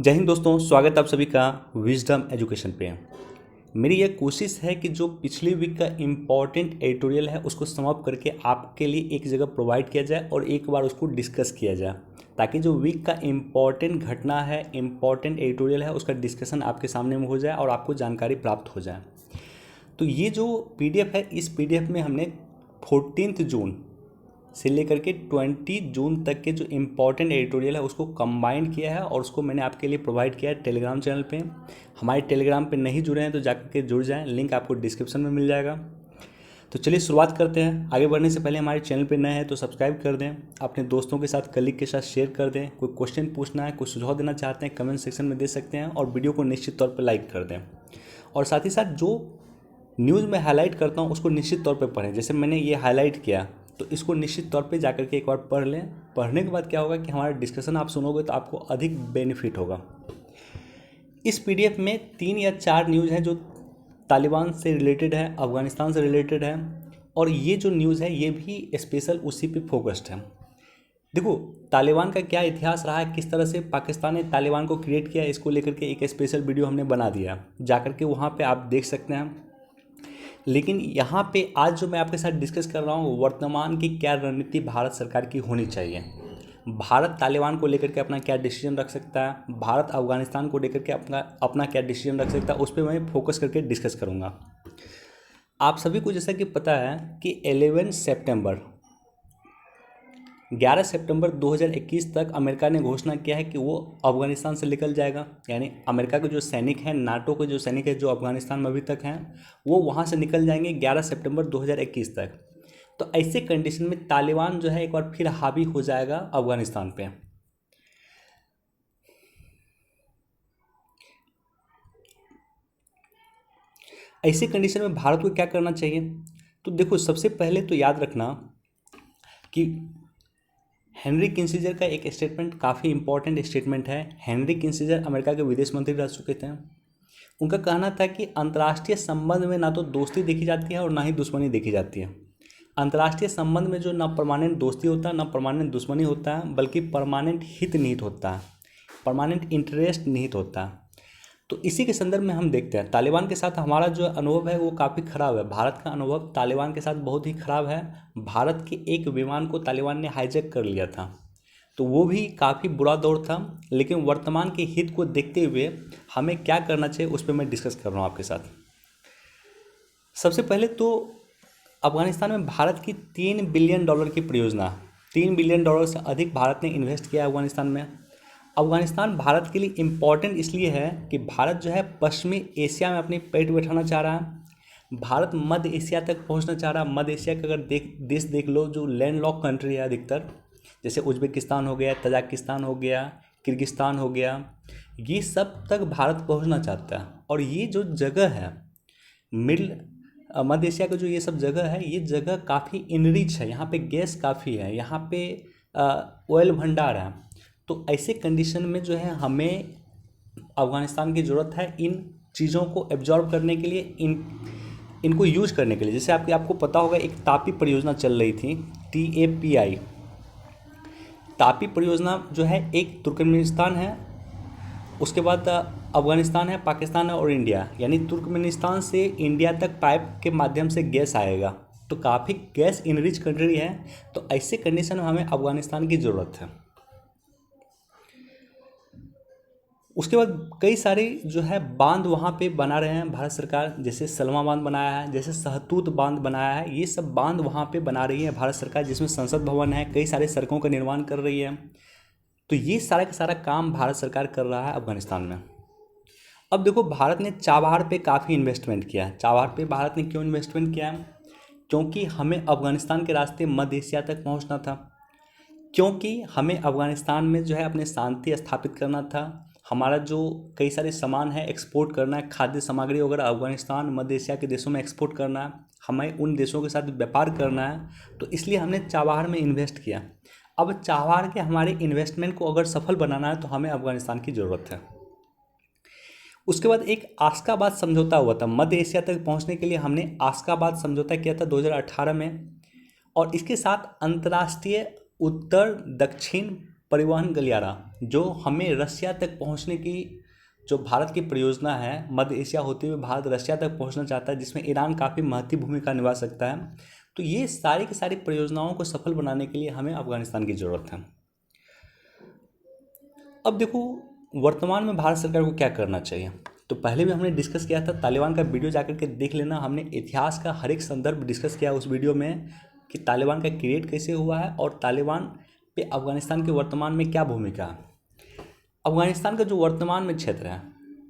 जय हिंद दोस्तों, स्वागत है आप सभी का विजडम एजुकेशन पे। मेरी यह कोशिश है कि जो पिछले वीक का इम्पॉर्टेंट एडिटोरियल है उसको समाप्त करके आपके लिए एक जगह प्रोवाइड किया जाए और एक बार उसको डिस्कस किया जाए, ताकि जो वीक का इम्पॉर्टेंट घटना है, इम्पॉर्टेंट एडिटोरियल है, उसका डिस्कशन आपके सामने में हो जाए और आपको जानकारी प्राप्त हो जाए। तो ये जो पीडीएफ है, इस पीडीएफ में हमने 14 जून से लेकर के 20 जून तक के जो इम्पॉर्टेंट एडिटोरियल है उसको कंबाइंड किया है और उसको मैंने आपके लिए प्रोवाइड किया है टेलीग्राम चैनल पे। हमारे टेलीग्राम पे नहीं जुड़े हैं तो जाकर के जुड़ जाएं, लिंक आपको डिस्क्रिप्शन में मिल जाएगा। तो चलिए शुरुआत करते हैं। आगे बढ़ने से पहले हमारे चैनल पे नए हैं तो सब्सक्राइब कर दें, अपने दोस्तों के साथ, कलीग के साथ शेयर कर दें। कोई क्वेश्चन पूछना है, कोई सुझाव देना चाहते हैं, कमेंट सेक्शन में दे सकते हैं और वीडियो को निश्चित तौर पर लाइक कर दें। और साथ ही साथ जो न्यूज़ में हाईलाइट करता हूँ उसको निश्चित तौर पे पढ़ें। जैसे मैंने ये हाईलाइट किया तो इसको निश्चित तौर पे जाकर के एक बार पढ़ लें। पढ़ने के बाद क्या होगा कि हमारा डिस्कशन आप सुनोगे तो आपको अधिक बेनिफिट होगा। इस पीडीएफ में 3 या 4 न्यूज़ हैं जो तालिबान से रिलेटेड है, अफ़गानिस्तान से रिलेटेड है, और ये जो न्यूज़ है ये भी स्पेशल उसी पे फोकस्ड है। देखो, तालिबान का क्या इतिहास रहा है, किस तरह से पाकिस्तान ने तालिबान को क्रिएट किया, इसको लेकर के एक स्पेशल वीडियो हमने बना दिया, जाकर के वहाँ पे आप देख सकते हैं। लेकिन यहाँ पे आज जो मैं आपके साथ डिस्कस कर रहा हूँ, वर्तमान की क्या रणनीति भारत सरकार की होनी चाहिए। भारत तालिबान को लेकर के अपना क्या डिसीजन रख सकता है, भारत अफगानिस्तान को लेकर के अपना अपना क्या डिसीजन रख सकता है, उस पर मैं फोकस करके डिस्कस करूँगा। आप सभी को जैसा कि पता है कि 11 सितंबर 2021 तक अमेरिका ने घोषणा किया है कि वो अफगानिस्तान से निकल जाएगा। यानी अमेरिका के जो सैनिक हैं, नाटो के जो सैनिक हैं जो अफगानिस्तान में अभी तक हैं, वो वहाँ से निकल जाएंगे 11 सितंबर 2021 तक। तो ऐसे कंडीशन में तालिबान जो है एक बार फिर हावी हो जाएगा अफगानिस्तान पे। ऐसे कंडीशन में भारत को क्या करना चाहिए? तो देखो, सबसे पहले तो याद रखना कि हेनरी किसिंजर का एक स्टेटमेंट काफ़ी इंपॉर्टेंट स्टेटमेंट है। हेनरी किसिंजर अमेरिका के विदेश मंत्री रह चुके थे। उनका कहना था कि अंतर्राष्ट्रीय संबंध में ना तो दोस्ती देखी जाती है और ना ही दुश्मनी देखी जाती है। अंतर्राष्ट्रीय संबंध में जो ना परमानेंट दोस्ती होता है, ना परमानेंट दुश्मनी होता है, बल्कि परमानेंट हित निहित होता है, परमानेंट इंटरेस्ट निहित होता है। तो इसी के संदर्भ में हम देखते हैं तालिबान के साथ हमारा जो अनुभव है वो काफ़ी ख़राब है। भारत का अनुभव तालिबान के साथ बहुत ही ख़राब है। भारत के एक विमान को तालिबान ने हाईजैक कर लिया था, तो वो भी काफ़ी बुरा दौर था। लेकिन वर्तमान के हित को देखते हुए हमें क्या करना चाहिए उस पर मैं डिस्कस कर रहा हूँ आपके साथ। सबसे पहले तो अफगानिस्तान में भारत की $3 बिलियन की परियोजना, $3 बिलियन से अधिक भारत ने इन्वेस्ट किया अफगानिस्तान में। अफगानिस्तान भारत के लिए इम्पॉर्टेंट इसलिए है कि भारत जो है पश्चिमी एशिया में अपनी पैठ बैठाना चाह रहा है। भारत मध्य एशिया तक पहुंचना चाह रहा है। मध्य एशिया का अगर देश देख लो, जो लैंड लॉक कंट्री है अधिकतर, जैसे उज्बेकिस्तान हो गया, तजाकिस्तान हो गया, किर्गिस्तान हो गया, ये सब तक भारत पहुंचना चाहता है। और ये जो जगह है मध्य एशिया का, जो ये सब जगह है, ये जगह काफ़ी इनरिच है। यहाँ पे गैस काफ़ी है, यहाँ पे ऑयल भंडार है। तो ऐसे कंडीशन में जो है हमें अफ़गानिस्तान की ज़रूरत है इन चीज़ों को एब्जॉर्ब करने के लिए, इनको यूज करने के लिए। जैसे आपको पता होगा एक तापी परियोजना चल रही थी, TAPI। तापी परियोजना जो है एक तुर्कमेनिस्तान है, उसके बाद अफ़गानिस्तान है, पाकिस्तान है और इंडिया। यानी तुर्कमेनिस्तान से इंडिया तक पाइप के माध्यम से गैस आएगा। तो काफ़ी गैस इनरिच कंट्री है। तो ऐसे कंडीशन में हमें अफ़गानिस्तान की ज़रूरत है। उसके बाद कई सारे जो है बांध वहाँ पे बना रहे हैं भारत सरकार, जैसे सलमा बांध बनाया है, जैसे सहतूत बांध बनाया है। ये सब बांध वहाँ पे बना रही है भारत सरकार, जिसमें संसद भवन है, कई सारे सड़कों का निर्माण कर रही है। तो ये सारा का सारा काम भारत सरकार कर रहा है अफगानिस्तान में। अब देखो, भारत ने चाबहार पे काफ़ी इन्वेस्टमेंट किया है। चाबहार पे भारत ने क्यों इन्वेस्टमेंट किया है? क्योंकि हमें अफगानिस्तान के रास्ते मध्य एशिया तक पहुँचना था, क्योंकि हमें अफगानिस्तान में जो है अपने शांति स्थापित करना था। हमारा जो कई सारे सामान है एक्सपोर्ट करना है, खाद्य सामग्री वगैरह अफगानिस्तान, मध्य एशिया के देशों में एक्सपोर्ट करना है, हमें उन देशों के साथ व्यापार करना है। तो इसलिए हमने चाबहार में इन्वेस्ट किया। अब चाबहार के हमारे इन्वेस्टमेंट को अगर सफल बनाना है तो हमें अफगानिस्तान की ज़रूरत है। उसके बाद एक आशकाबाद समझौता हुआ था। मध्य एशिया तक पहुंचने के लिए हमने आशकाबाद समझौता किया था 2018 में। और इसके साथ अंतर्राष्ट्रीय उत्तर दक्षिण परिवहन गलियारा जो हमें रसिया तक पहुंचने की जो भारत की परियोजना है, मध्य एशिया होते हुए भारत रशिया तक पहुंचना चाहता है, जिसमें ईरान काफ़ी महत्वपूर्ण भूमिका निभा सकता है। तो ये सारी की सारी परियोजनाओं को सफल बनाने के लिए हमें अफगानिस्तान की ज़रूरत है। अब देखो वर्तमान में भारत सरकार को क्या करना चाहिए। तो पहले भी हमने डिस्कस किया था, तालिबान का वीडियो जाकर के देख लेना। हमने इतिहास का हर एक संदर्भ डिस्कस किया उस वीडियो में कि तालिबान का क्रिएट कैसे हुआ है और तालिबान पे अफगानिस्तान के वर्तमान में क्या भूमिका है। अफगानिस्तान का जो वर्तमान में क्षेत्र है,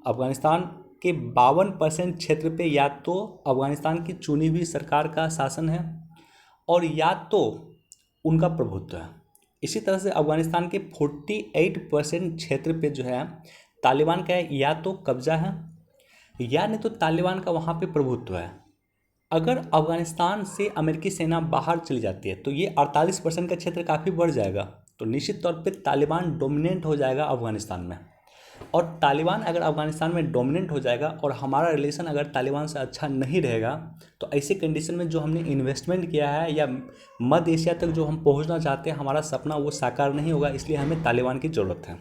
अफगानिस्तान के 52% क्षेत्र पे या तो अफगानिस्तान की चुनी हुई सरकार का शासन है और या तो उनका प्रभुत्व है। इसी तरह से अफगानिस्तान के 48% क्षेत्र पे जो है तालिबान का या तो कब्जा है या नहीं तो तालिबान का वहाँ पे प्रभुत्व है। अगर अफगानिस्तान से अमेरिकी सेना बाहर चली जाती है तो ये 48% का क्षेत्र काफ़ी बढ़ जाएगा। तो निश्चित तौर पे तालिबान डोमिनेंट हो जाएगा अफगानिस्तान में। और तालिबान अगर अफगानिस्तान में डोमिनेंट हो जाएगा और हमारा रिलेशन अगर तालिबान से अच्छा नहीं रहेगा तो ऐसे कंडीशन में जो हमने इन्वेस्टमेंट किया है या मध्य एशिया तक जो हम पहुंचना चाहते हैं, हमारा सपना वो साकार नहीं होगा। इसलिए हमें तालिबान की ज़रूरत है।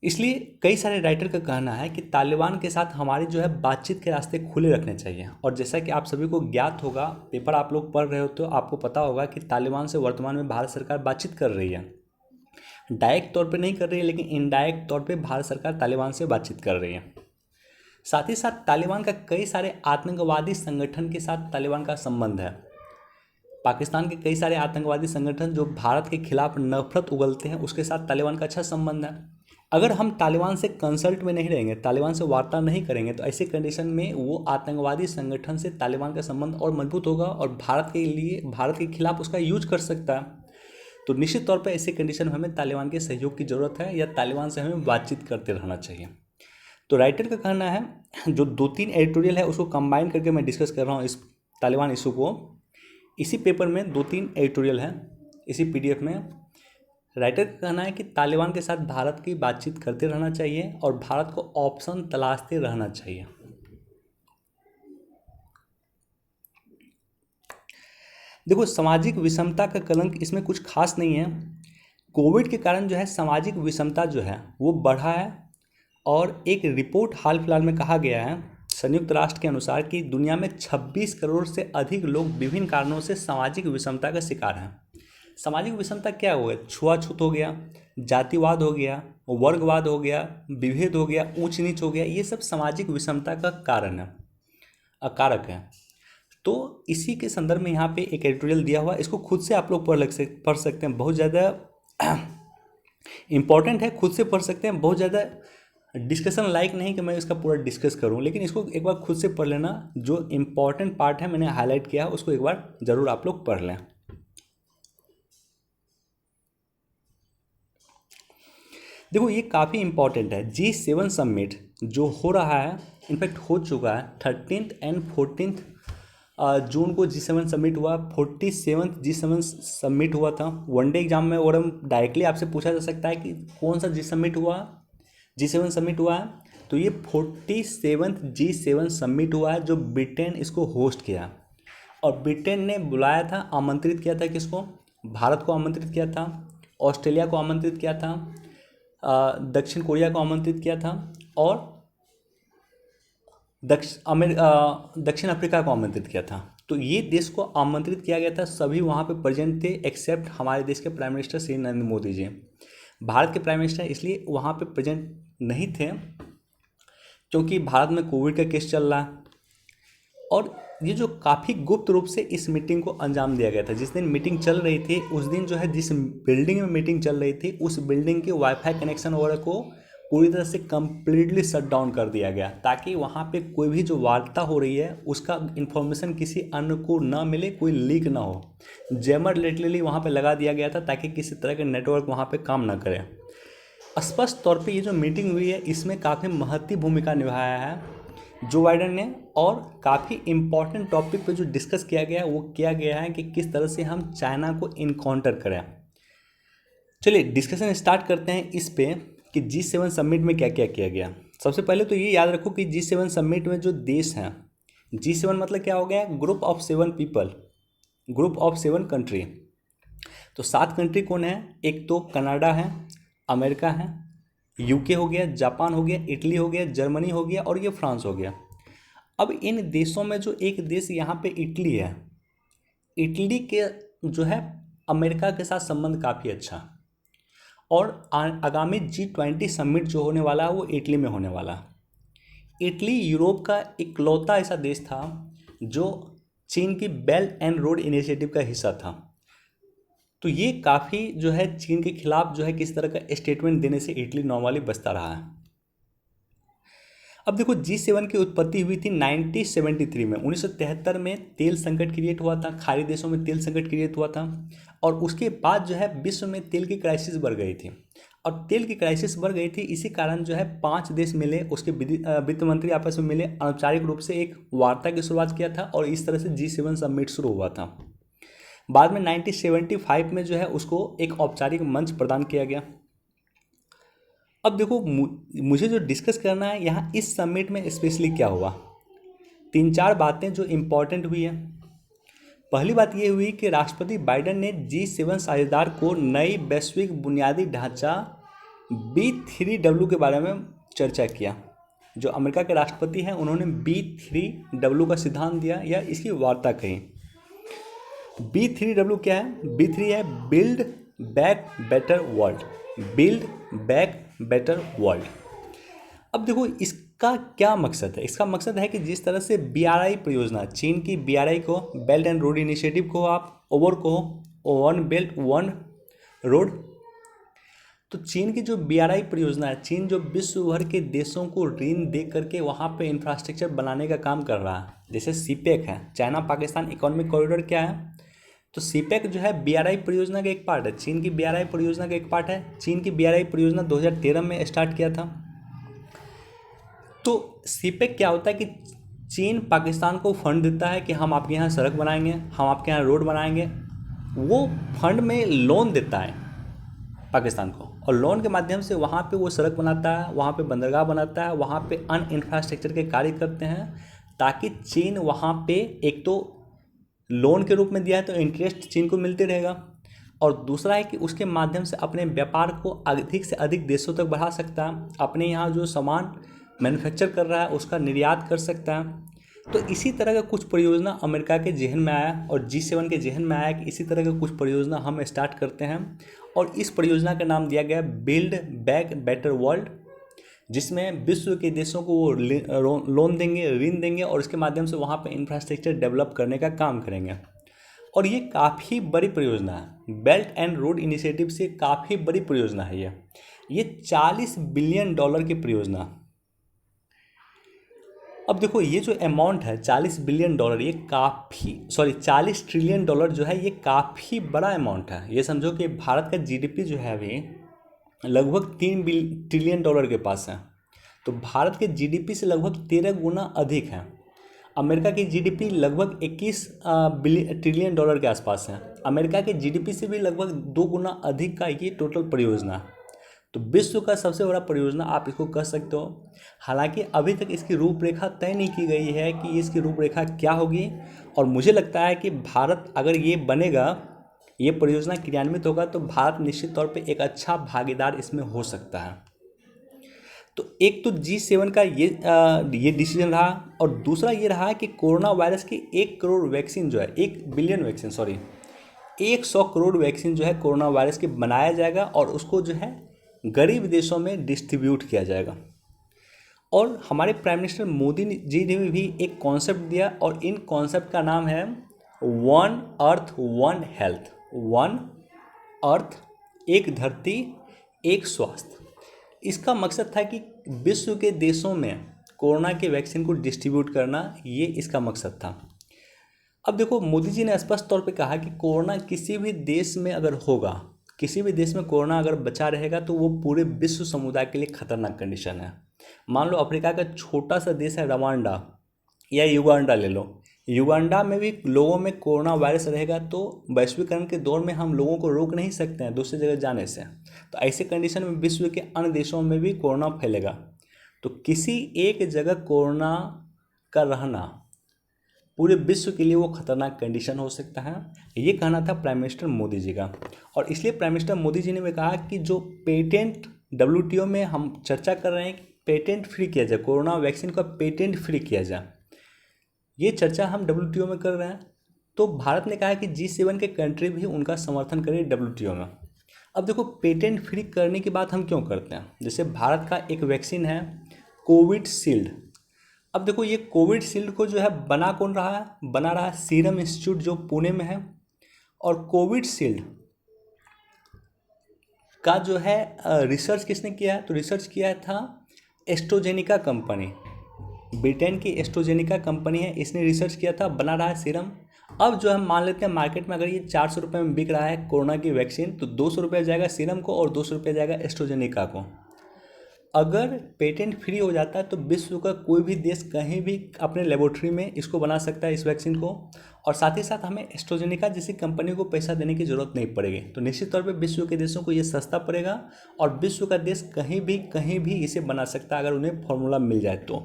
इसलिए कई सारे राइटर का कहना है कि तालिबान के साथ हमारी जो है बातचीत के रास्ते खुले रखने चाहिए। और जैसा कि आप सभी को ज्ञात होगा, पेपर आप लोग पढ़ रहे हो तो आपको पता होगा कि तालिबान से वर्तमान में भारत सरकार बातचीत कर रही है। डायरेक्ट तौर पे नहीं कर रही है लेकिन इनडायरेक्ट तौर पे भारत सरकार तालिबान से बातचीत कर रही है। साथ ही साथ तालिबान का कई सारे आतंकवादी संगठन के साथ तालिबान का संबंध है। पाकिस्तान के कई सारे आतंकवादी संगठन जो भारत के खिलाफ नफरत उगलते हैं, उसके साथ तालिबान का अच्छा संबंध है। अगर हम तालिबान से कंसल्ट में नहीं रहेंगे, तालिबान से वार्ता नहीं करेंगे, तो ऐसे कंडीशन में वो आतंकवादी संगठन से तालिबान का संबंध और मजबूत होगा और भारत के खिलाफ उसका यूज कर सकता है। तो निश्चित तौर पर ऐसे कंडीशन में हमें तालिबान के सहयोग की ज़रूरत है या तालिबान से हमें बातचीत करते रहना चाहिए। तो राइटर का कहना है, जो 2-3 एडिटोरियल है उसको कंबाइन करके मैं डिस्कस कर रहा हूँ इस तालिबान इशू को। इसी पेपर में 2-3 एडिटोरियल है, इसी PDF में। राइटर का कहना है कि तालिबान के साथ भारत की बातचीत करते रहना चाहिए और भारत को ऑप्शन तलाशते रहना चाहिए। देखो सामाजिक विषमता का कलंक इसमें कुछ खास नहीं है। कोविड के कारण जो है सामाजिक विषमता जो है वो बढ़ा है और एक रिपोर्ट हाल फिलहाल में कहा गया है संयुक्त राष्ट्र के अनुसार कि दुनिया में 26 करोड़ से अधिक लोग विभिन्न कारणों से सामाजिक विषमता का शिकार हैं। सामाजिक विषमता क्या हो गया? छुआछूत हो गया, जातिवाद हो गया, वर्गवाद हो गया, विभेद हो गया, ऊंच नीच हो गया, ये सब सामाजिक विषमता का कारण है, कारक है। तो इसी के संदर्भ में यहाँ पे एक एडिटोरियल दिया हुआ, इसको खुद से आप लोग पढ़ सकते हैं। बहुत ज़्यादा इम्पॉर्टेंट है, खुद से पढ़ सकते हैं। बहुत ज़्यादा डिस्कशन लाइक नहीं कि मैं इसका पूरा डिस्कस करूं, लेकिन इसको एक बार खुद से पढ़ लेना। जो इम्पॉर्टेंट पार्ट है मैंने हाईलाइट किया, उसको एक बार ज़रूर आप लोग पढ़ लें। देखो ये काफ़ी इम्पॉर्टेंट है। G7 समिट जो हो रहा है, इनफैक्ट हो चुका है 13 एंड 14 जून को G7 समिट हुआ। 47th G7 समिट हुआ था। वनडे एग्जाम में और डायरेक्टली आपसे पूछा जा सकता है कि कौन सा G7 समिट हुआ है। तो ये 47th G7 समिट हुआ है जो ब्रिटेन इसको होस्ट किया। और ब्रिटेन ने बुलाया था, आमंत्रित किया था किसको? भारत को आमंत्रित किया था, ऑस्ट्रेलिया को आमंत्रित किया था, दक्षिण कोरिया को आमंत्रित किया था और दक्षिण अफ्रीका को आमंत्रित किया था। तो ये देश को आमंत्रित किया गया था, सभी वहाँ पे प्रेजेंट थे एक्सेप्ट हमारे देश के प्राइम मिनिस्टर श्री नरेंद्र मोदी जी। भारत के प्राइम मिनिस्टर इसलिए वहाँ पे प्रेजेंट नहीं थे क्योंकि भारत में कोविड का केस चल रहा है। और ये जो काफ़ी गुप्त रूप से इस मीटिंग को अंजाम दिया गया था। जिस दिन मीटिंग चल रही थी उस दिन जो है जिस बिल्डिंग में मीटिंग चल रही थी उस बिल्डिंग के वाईफाई कनेक्शन वगैरह को पूरी तरह से कम्प्लीटली शट डाउन कर दिया गया, ताकि वहाँ पे कोई भी जो वार्ता हो रही है उसका इन्फॉर्मेशन किसी अन्य को ना मिले, कोई लीक ना हो। जैमर लिटरली वहाँ पे लगा दिया गया था ताकि किसी तरह के नेटवर्क वहाँ पे काम ना करे। स्पष्ट तौर पे ये जो मीटिंग हुई है इसमें काफ़ी महत्वपूर्ण भूमिका निभाया है जो बाइडेन ने। और काफ़ी इम्पॉर्टेंट टॉपिक पे जो डिस्कस किया गया है वो किया गया है कि किस तरह से हम चाइना को इनकाउंटर करें। चलिए डिस्कशन स्टार्ट करते हैं इस पे कि G7 समिट में क्या क्या किया गया। सबसे पहले तो ये याद रखो कि G7 समिट में जो देश हैं, G7 मतलब क्या हो गया? Group of 7 people, group of 7 country. तो 7 कंट्री कौन है? एक तो कनाडा है, अमेरिका है, यूके हो गया, जापान हो गया, इटली हो गया, जर्मनी हो गया और ये फ्रांस हो गया। अब इन देशों में जो एक देश यहाँ पे इटली है, इटली के जो है अमेरिका के साथ संबंध काफ़ी अच्छा, और आगामी G20 समिट जो होने वाला है वो इटली में होने वाला है। इटली यूरोप का इकलौता ऐसा देश था जो चीन की बेल्ट एंड रोड इनिशिएटिव का हिस्सा था। तो ये काफ़ी जो है चीन के खिलाफ जो है किस तरह का स्टेटमेंट देने से इटली नॉर्मली बचता रहा है। अब देखो G7 की उत्पत्ति हुई थी 1973 में, 1973 में तेल संकट क्रिएट हुआ था, खाड़ी देशों में तेल संकट क्रिएट हुआ था, और उसके बाद जो है विश्व में तेल की क्राइसिस बढ़ गई थी। और तेल की क्राइसिस बढ़ गई थी, इसी कारण जो है 5 देश मिले, उसके वित्त मंत्री आपस में मिले, अनौपचारिक रूप से एक वार्ता की शुरुआत किया था और इस तरह से G7 समिट शुरू हुआ था। बाद में 1975 में जो है उसको एक औपचारिक मंच प्रदान किया गया। अब देखो मुझे जो डिस्कस करना है यहाँ इस समिट में स्पेशली क्या हुआ, 3-4 बातें जो इम्पोर्टेंट हुई है। पहली बात ये हुई कि राष्ट्रपति बाइडेन ने G7 साझेदार को नई वैश्विक बुनियादी ढांचा B3W के बारे में चर्चा किया। जो अमेरिका के राष्ट्रपति हैं उन्होंने B3W का सिद्धांत दिया या इसकी वार्ता कही। B3W क्या है? B3 है build back better world, build back better world. अब देखो इसका क्या मकसद है? इसका मकसद है कि जिस तरह से BRI परियोजना, चीन की BRI को, बेल्ट एंड रोड इनिशिएटिव को आप ओवर को, वन बेल्ट वन रोड, तो चीन की जो BRI परियोजना है, चीन जो विश्व भर के देशों को ऋण दे करके वहाँ पे इंफ्रास्ट्रक्चर बनाने का काम कर रहा है। जैसे CPEC है, चाइना पाकिस्तान इकोनॉमिक कॉरिडोर क्या है? तो CPEC जो है BRI परियोजना का एक पार्ट है, चीन की BRI परियोजना का एक पार्ट है। चीन की BRI परियोजना 2013 में स्टार्ट किया था। तो CPEC क्या होता है कि चीन पाकिस्तान को फंड देता है कि हम आपके यहाँ सड़क बनाएंगे, हम आपके यहाँ रोड बनाएंगे। वो फंड में लोन देता है पाकिस्तान को, और लोन के माध्यम से वहाँ पे वो सड़क बनाता है, वहाँ पे बंदरगाह बनाता है, वहाँ पे अन्य इंफ्रास्ट्रक्चर के कार्य करते हैं, ताकि चीन वहाँ पे एक तो लोन के रूप में दिया है तो इंटरेस्ट चीन को मिलते रहेगा, और दूसरा है कि उसके माध्यम से अपने व्यापार को अधिक से अधिक देशों तक बढ़ा सकता है, अपने यहाँ जो सामान मैन्युफैक्चर कर रहा है उसका निर्यात कर सकता है। तो इसी तरह का कुछ परियोजना अमेरिका के जहन में आया और G7 के जहन में आया कि इसी तरह का कुछ परियोजना हम स्टार्ट करते हैं, और इस परियोजना का नाम दिया गया बिल्ड बैक बेटर वर्ल्ड, जिसमें विश्व के देशों को वो लोन देंगे, ऋण देंगे, और इसके माध्यम से वहाँ पर इंफ्रास्ट्रक्चर डेवलप करने का काम करेंगे। और ये काफ़ी बड़ी परियोजना है, बेल्ट एंड रोड इनिशिएटिव से काफ़ी बड़ी परियोजना है ये $40 बिलियन की परियोजना। अब देखो ये जो अमाउंट है $40 बिलियन, ये $40 ट्रिलियन जो है, ये काफ़ी बड़ा अमाउंट है। ये समझो कि भारत का GDP जो है अभी लगभग $3 ट्रिलियन के पास है। तो भारत के GDP से लगभग 13 गुना अधिक है। अमेरिका की GDP लगभग 21 ट्रिलियन के आसपास है। अमेरिका के GDP से भी लगभग 2 गुना अधिक का ये टोटल परियोजना। तो विश्व का सबसे बड़ा परियोजना आप इसको कह सकते हो। हालांकि अभी तक इसकी रूपरेखा तय नहीं की गई है कि इसकी रूपरेखा क्या होगी, और मुझे लगता है कि भारत अगर ये बनेगा, ये परियोजना क्रियान्वित होगा, तो भारत निश्चित तौर पे एक अच्छा भागीदार इसमें हो सकता है। तो एक तो G7 का ये डिसीजन रहा, और दूसरा ये रहा कि कोरोना वायरस की 1 करोड़ वैक्सीन जो है, 1 बिलियन वैक्सीन 100 करोड़ वैक्सीन जो है कोरोना वायरस के बनाया जाएगा, और उसको जो है गरीब देशों में डिस्ट्रीब्यूट किया जाएगा। और हमारे प्राइम मिनिस्टर मोदी जी ने भी एक कॉन्सेप्ट दिया, और इन कॉन्सेप्ट का नाम है one earth one health, one earth एक धरती एक स्वास्थ्य। इसका मकसद था कि विश्व के देशों में कोरोना के वैक्सीन को डिस्ट्रीब्यूट करना, ये इसका मकसद था। अब देखो मोदी जी ने स्पष्ट तौर पे कहा कि कोरोना किसी भी देश में अगर होगा, किसी भी देश में कोरोना अगर बचा रहेगा, तो वो पूरे विश्व समुदाय के लिए खतरनाक कंडीशन है। मान लो अफ्रीका का छोटा सा देश है रवांडा या युगांडा ले लो, युगांडा में भी लोगों में कोरोना वायरस रहेगा, तो वैश्वीकरण के दौर में हम लोगों को रोक नहीं सकते हैं दूसरी जगह जाने से। तो ऐसे कंडीशन में विश्व के अन्य देशों में भी कोरोना फैलेगा। तो किसी एक जगह कोरोना का रहना पूरे विश्व के लिए वो खतरनाक कंडीशन हो सकता है। ये कहना था प्राइम मिनिस्टर मोदी जी का, और इसलिए प्राइम मिनिस्टर मोदी जी ने भी कहा कि जो पेटेंट डब्ल्यूटीओ में हम चर्चा कर रहे हैं कि पेटेंट फ्री किया जाए, कोरोना वैक्सीन का पेटेंट फ्री किया जाए, ये चर्चा हम डब्ल्यूटीओ में कर रहे हैं। तो भारत ने कहा कि G7 के कंट्री भी उनका समर्थन करें डब्ल्यूटीओ में। अब देखो, पेटेंट फ्री करने की बात हम क्यों करते हैं? जैसे भारत का एक वैक्सीन है कोविशील्ड। अब देखो, ये कोविशील्ड को जो है बना कौन रहा है? बना रहा है सीरम इंस्टीट्यूट जो पुणे में है। और कोविशील्ड का जो है रिसर्च किसने किया है? तो रिसर्च किया था एस्ट्रोजेनिका कंपनी, ब्रिटेन की एस्ट्रोजेनिका कंपनी है, इसने रिसर्च किया था, बना रहा है सीरम। अब जो हम मान लेते हैं मार्केट में अगर ये 400 रुपये में बिक रहा है कोरोना की वैक्सीन, तो 200 रुपये जाएगा सीरम को और 200 रुपये जाएगा एस्ट्रोजेनिका को। अगर पेटेंट फ्री हो जाता है तो विश्व का कोई भी देश कहीं भी अपने लेबोरेटरी में इसको बना सकता है, इस वैक्सीन को, और साथ ही साथ हमें एस्ट्रोजेनिका जैसी कंपनी को पैसा देने की ज़रूरत नहीं पड़ेगी। तो निश्चित तौर पे विश्व के देशों को ये सस्ता पड़ेगा और विश्व का देश कहीं भी इसे बना सकता है अगर उन्हें फॉर्मूला मिल जाए तो।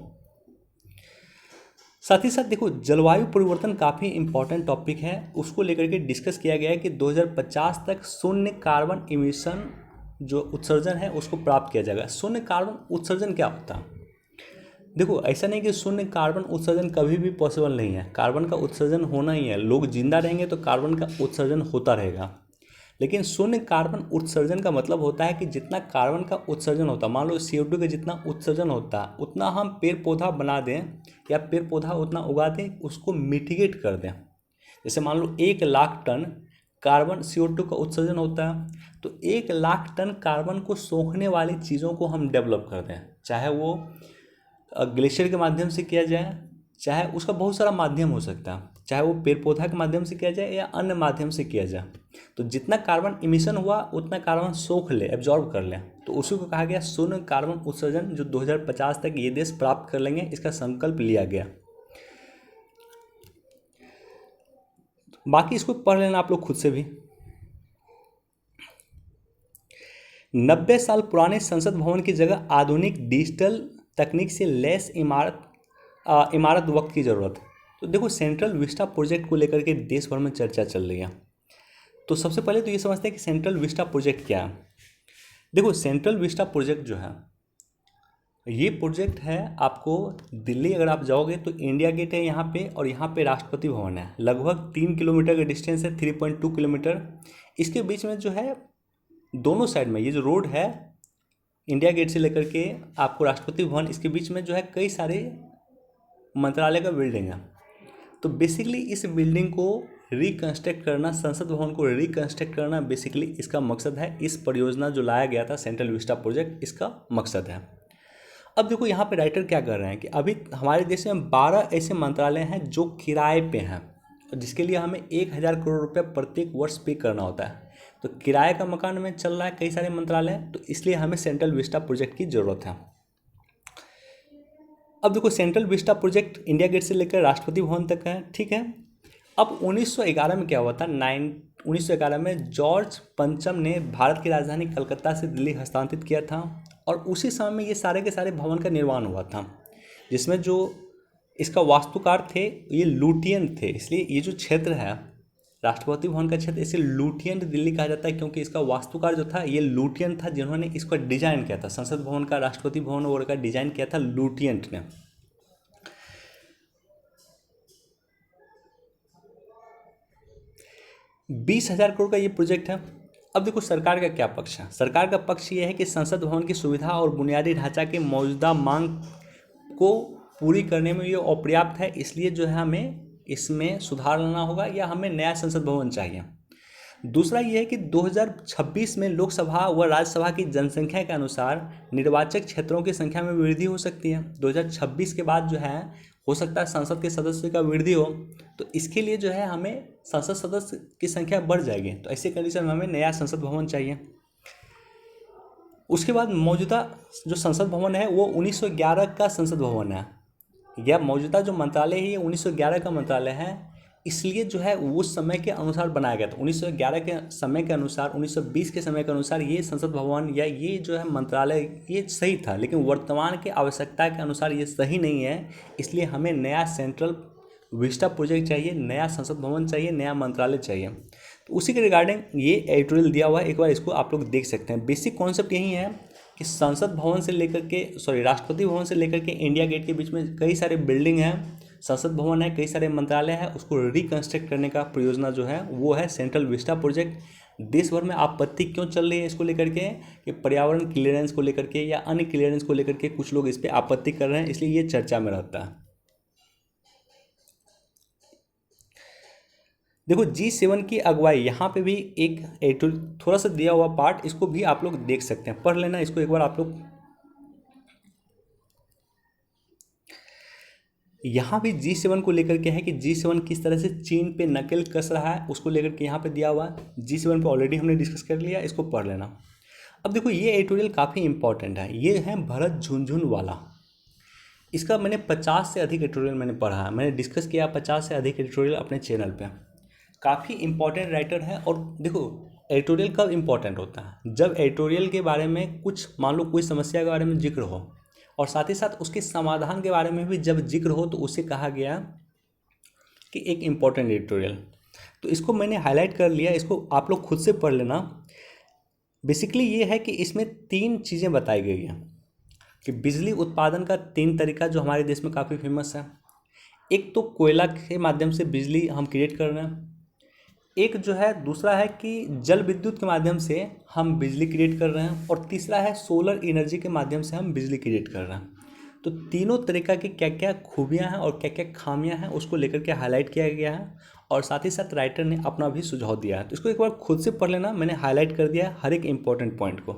साथ ही साथ देखो, जलवायु परिवर्तन काफ़ी इंपॉर्टेंट टॉपिक है, उसको लेकर के डिस्कस किया गया है कि 2050 तक शून्य कार्बन इमिशन जो उत्सर्जन है उसको प्राप्त किया जाएगा। शून्य कार्बन उत्सर्जन क्या होता है? देखो, ऐसा नहीं कि शून्य कार्बन उत्सर्जन कभी भी पॉसिबल नहीं है, कार्बन का उत्सर्जन होना ही है। लोग जिंदा रहेंगे तो कार्बन का उत्सर्जन होता रहेगा, लेकिन शून्य कार्बन उत्सर्जन का मतलब होता है कि जितना कार्बन का उत्सर्जन होता है, मान लो CO2 का जितना उत्सर्जन होता है उतना हम पेड़ पौधा बना दें या पेड़ पौधा उतना उगा दें, उसको मिटिगेट कर दें। जैसे मान लो 1 लाख टन कार्बन CO2 का उत्सर्जन होता है, तो 1 लाख टन कार्बन को सोखने वाली चीज़ों को हम डेवलप कर दें, चाहे वो ग्लेशियर के माध्यम से किया जाए, चाहे उसका बहुत सारा माध्यम हो सकता है, चाहे वो पेड़ पौधा के माध्यम से किया जाए या अन्य माध्यम से किया जाए। तो जितना कार्बन इमिशन हुआ उतना कार्बन सोख ले, एब्जॉर्ब कर ले, तो उसी को कहा गया शून्य कार्बन उत्सर्जन, जो 2050 तक ये देश प्राप्त कर लेंगे, इसका संकल्प लिया गया। बाकी इसको पढ़ लेना आप लोग खुद से भी। 90 साल पुराने संसद भवन की जगह आधुनिक डिजिटल तकनीक से लैस इमारत वक्त की ज़रूरत। तो देखो, सेंट्रल विस्टा प्रोजेक्ट को लेकर के देश भर में चर्चा चल रही है। तो सबसे पहले तो ये समझते हैं कि सेंट्रल विस्टा प्रोजेक्ट क्या है। देखो, सेंट्रल विस्टा प्रोजेक्ट जो है, ये प्रोजेक्ट है, आपको दिल्ली अगर आप जाओगे तो इंडिया गेट है यहाँ पे, और यहाँ पे राष्ट्रपति भवन है। लगभग 3 किलोमीटर का डिस्टेंस है, 3.2 किलोमीटर। इसके बीच में जो है दोनों साइड में ये जो रोड है, इंडिया गेट से लेकर के आपको राष्ट्रपति भवन, इसके बीच में जो है कई सारे मंत्रालय का बिल्डिंग है। तो बेसिकली इस बिल्डिंग को रिकन्स्ट्रक्ट करना, संसद भवन को रिकन्स्ट्रक्ट करना बेसिकली इसका मकसद है। इस परियोजना जो लाया गया था सेंट्रल विस्टा प्रोजेक्ट, इसका मकसद है। अब देखो, यहाँ पे राइटर क्या कर रहे हैं कि अभी हमारे देश में 12 ऐसे मंत्रालय हैं जो किराए पे हैं, जिसके लिए हमें 1000 करोड़ रुपये प्रत्येक वर्ष पे करना होता है। तो किराए का मकान में चल रहा है कई सारे मंत्रालय, तो इसलिए हमें सेंट्रल विस्टा प्रोजेक्ट की ज़रूरत है। अब देखो, Central Vista project India Gate से लेकर राष्ट्रपति भवन तक है, ठीक है। अब 1911 में क्या हुआ था? 1911 में जॉर्ज पंचम ने भारत की राजधानी कलकत्ता से दिल्ली हस्तांतरित किया था, और उसी समय में ये सारे के सारे भवन का निर्माण हुआ था, जिसमें जो इसका वास्तुकार थे ये लुटियन थे। इसलिए ये जो क्षेत्र है राष्ट्रपति भवन का क्षेत्र, इसे लुटियन दिल्ली कहा जाता है, क्योंकि इसका वास्तुकार जो था ये लुटियन था, जिन्होंने इसको डिजाइन किया था। संसद भवन का, राष्ट्रपति भवन वगैरह का डिजाइन किया था लुटियन ने। $20,000 करोड़ का ये प्रोजेक्ट है। अब देखो, सरकार का क्या पक्ष है? सरकार का पक्ष ये है कि संसद भवन की सुविधा और बुनियादी ढांचा के मौजूदा मांग को पूरी करने में ये अपर्याप्त है, इसलिए जो है हमें इसमें सुधार लाना होगा या हमें नया संसद भवन चाहिए। दूसरा ये है कि 2026 में लोकसभा व राज्यसभा की जनसंख्या के अनुसार निर्वाचक क्षेत्रों की संख्या में वृद्धि हो सकती है। 2026 के बाद जो है हो सकता है संसद के सदस्य का वृद्धि हो, तो इसके लिए जो है हमें संसद सदस्य की संख्या बढ़ जाएगी। तो ऐसे कंडीशन में हमें नया संसद भवन चाहिए। उसके बाद मौजूदा जो संसद भवन है वो 1911 का संसद भवन है, या मौजूदा जो मंत्रालय है ये 1911 का मंत्रालय है, इसलिए जो है उस समय के अनुसार बनाया गया था। 1911 के समय के अनुसार, 1920 के समय के अनुसार ये संसद भवन या ये जो है मंत्रालय ये सही था, लेकिन वर्तमान के आवश्यकता के अनुसार ये सही नहीं है, इसलिए हमें नया सेंट्रल विस्टा प्रोजेक्ट चाहिए, नया संसद भवन चाहिए, नया मंत्रालय चाहिए। तो उसी के रिगार्डिंग ये एडिटोरियल दिया हुआ है, एक बार इसको आप लोग देख सकते हैं। बेसिक कॉन्सेप्ट यही है कि संसद भवन से लेकर के राष्ट्रपति भवन से लेकर के इंडिया गेट के बीच में कई सारे बिल्डिंग हैं, संसद भवन है, कई सारे मंत्रालय है, उसको रिकंस्ट्रक्ट करने का परियोजना जो है वो है सेंट्रल विस्टा प्रोजेक्ट। देश भर में आपत्ति क्यों चल रही है इसको लेकर के कि पर्यावरण क्लियरेंस को लेकर के या अन्य क्लियरेंस को लेकर के कुछ लोग इस पर आपत्ति कर रहे हैं, इसलिए ये चर्चा में रहता है। देखो G7 की अगुवाई यहाँ पे भी एक थोड़ा सा दिया हुआ पार्ट, इसको भी आप लोग देख सकते हैं, पढ़ लेना इसको एक बार आप लोग। यहाँ भी G7 को लेकर के है कि G7 किस तरह से चीन पे नकेल कस रहा है, उसको लेकर के यहाँ पे दिया हुआ है। G7 पे ऑलरेडी हमने डिस्कस कर लिया, इसको पढ़ लेना। अब देखो ये एडिटोरियल काफ़ी इंपॉर्टेंट है, ये है भरत झुनझुनवाला। इसका मैंने 50 से अधिक एडिटोरियल मैंने पढ़ा है, मैंने डिस्कस किया 50 से अधिक एडिटोरियल अपने चैनल पे। काफ़ी इंपॉर्टेंट राइटर है। और देखो एडिटोरियल कब इंपॉर्टेंट होता है, जब एडिटोरियल के बारे में कुछ मान लो कोई समस्या के बारे में जिक्र हो और साथ ही साथ उसके समाधान के बारे में भी जब जिक्र हो, तो उसे कहा गया कि एक इम्पॉर्टेंट एडिटोरियल। तो इसको मैंने हाईलाइट कर लिया, इसको आप लोग खुद से पढ़ लेना। बेसिकली ये है कि इसमें 3 चीज़ें बताई गई हैं कि बिजली उत्पादन का 3 तरीका जो हमारे देश में काफ़ी फेमस है। एक तो कोयला के माध्यम से बिजली हम क्रिएट कर रहे हैं, एक जो है दूसरा है कि जल विद्युत के माध्यम से हम बिजली क्रिएट कर रहे हैं, और तीसरा है सोलर एनर्जी के माध्यम से हम बिजली क्रिएट कर रहे हैं। तो तीनों तरीका की क्या क्या खूबियां हैं और क्या क्या खामियां हैं उसको लेकर के हाईलाइट किया गया है, और साथ ही साथ राइटर ने अपना भी सुझाव दिया है। तो इसको एक बार खुद से पढ़ लेना, मैंने हाईलाइट कर दिया है हर एक इंपॉर्टेंट पॉइंट को।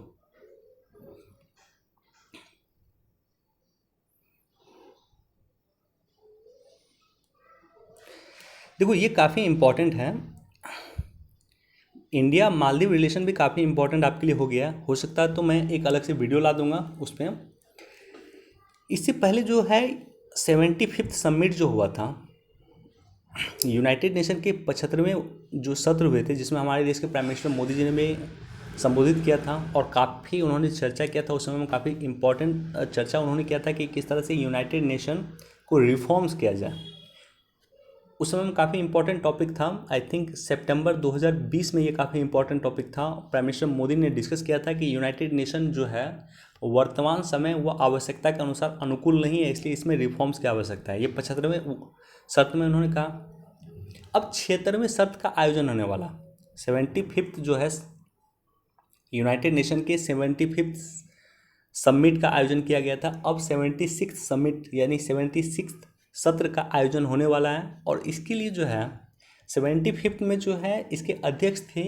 देखो ये काफ़ी इंपॉर्टेंट है, इंडिया मालदीव रिलेशन भी काफ़ी इंपॉर्टेंट आपके लिए हो गया। हो सकता है तो मैं एक अलग से वीडियो ला दूंगा उस पर। इससे पहले जो है 75th समिट जो हुआ था, यूनाइटेड नेशन के 75वें जो सत्र हुए थे, जिसमें हमारे देश के प्राइम मिनिस्टर मोदी जी ने भी संबोधित किया था और काफ़ी उन्होंने चर्चा किया था। उस समय में काफ़ी इंपॉर्टेंट चर्चा उन्होंने किया था कि किस तरह से यूनाइटेड नेशन को रिफॉर्म्स किया जाए। उस समय में काफ़ी इंपॉर्टेंट टॉपिक था, आई थिंक सितंबर 2020 में ये काफ़ी इंपॉर्टेंट टॉपिक था। प्राइम मिनिस्टर मोदी ने डिस्कस किया था कि यूनाइटेड नेशन जो है वर्तमान समय वो आवश्यकता के अनुसार अनुकूल नहीं है, इसलिए इसमें रिफॉर्म्स की आवश्यकता है। ये 75वें शर्त में उन्होंने कहा। अब 76वें शर्त का आयोजन होने वाला, 75th जो है यूनाइटेड नेशन के 75th समिट का आयोजन किया गया था। अब 76th समिट यानी 76th सत्र का आयोजन होने वाला है, और इसके लिए जो है 75th में जो है इसके अध्यक्ष थे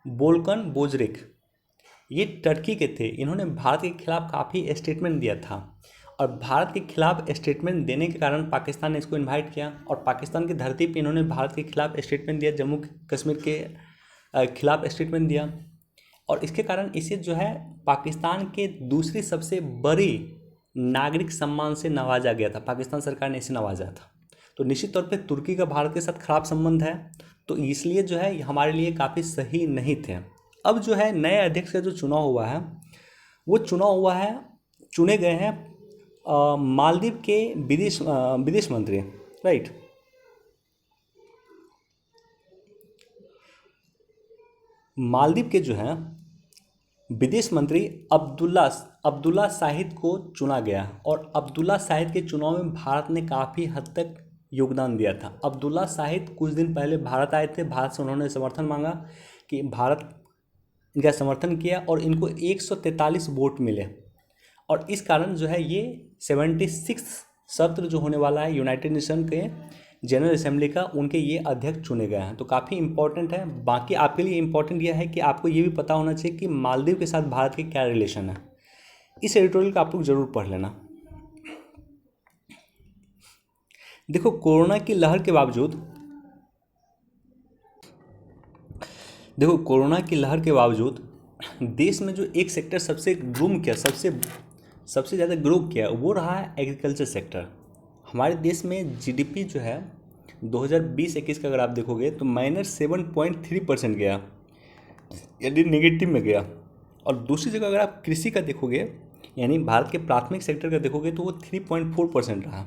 बोल्कन बोजरिक। ये टर्की के थे, इन्होंने भारत के खिलाफ काफ़ी स्टेटमेंट दिया था, और भारत के खिलाफ स्टेटमेंट देने के कारण पाकिस्तान ने इसको इनवाइट किया, और पाकिस्तान की धरती पे इन्होंने भारत के खिलाफ स्टेटमेंट दिया, जम्मू कश्मीर के खिलाफ स्टेटमेंट दिया, और इसके कारण इसे जो है पाकिस्तान के दूसरी सबसे बड़ी नागरिक सम्मान से नवाजा गया था। पाकिस्तान सरकार ने इसे नवाजा था। तो निश्चित तौर पे तुर्की का भारत के साथ खराब संबंध है, तो इसलिए जो है हमारे लिए काफ़ी सही नहीं थे। अब जो है नए अध्यक्ष का जो चुनाव हुआ है, वो चुने गए हैं मालदीव के विदेश मंत्री, राइट। मालदीव के जो है विदेश मंत्री अब्दुल्ला शाहिद को चुना गया, और अब्दुल्ला शाहिद के चुनाव में भारत ने काफ़ी हद तक योगदान दिया था। अब्दुल्ला शाहिद कुछ दिन पहले भारत आए थे, भारत से उन्होंने समर्थन मांगा कि भारत इनका समर्थन किया, और इनको 143 वोट मिले, और इस कारण जो है ये 76 सत्र जो होने वाला है यूनाइटेड नेशन के जनरल असेंबली का, उनके ये अध्यक्ष चुने गए हैं। तो काफ़ी इंपॉर्टेंट है। बाकी आपके लिए इंपॉर्टेंट यह है कि आपको ये भी पता होना चाहिए कि मालदीव के साथ भारत के क्या रिलेशन है। इस एडिटोरियल को आप लोग जरूर पढ़ लेना। देखो कोरोना की लहर के बावजूद देश में जो एक सेक्टर सबसे ग्रूम किया, सबसे ज़्यादा ग्रो किया, वो रहा है एग्रीकल्चर सेक्टर। हमारे देश में जीडीपी जो है 2020-21 का अगर आप देखोगे तो -7.3% गया, यानी नेगेटिव में गया। और दूसरी जगह अगर आप कृषि का देखोगे, यानी भारत के प्राथमिक सेक्टर का देखोगे, तो वो 3.4% रहा।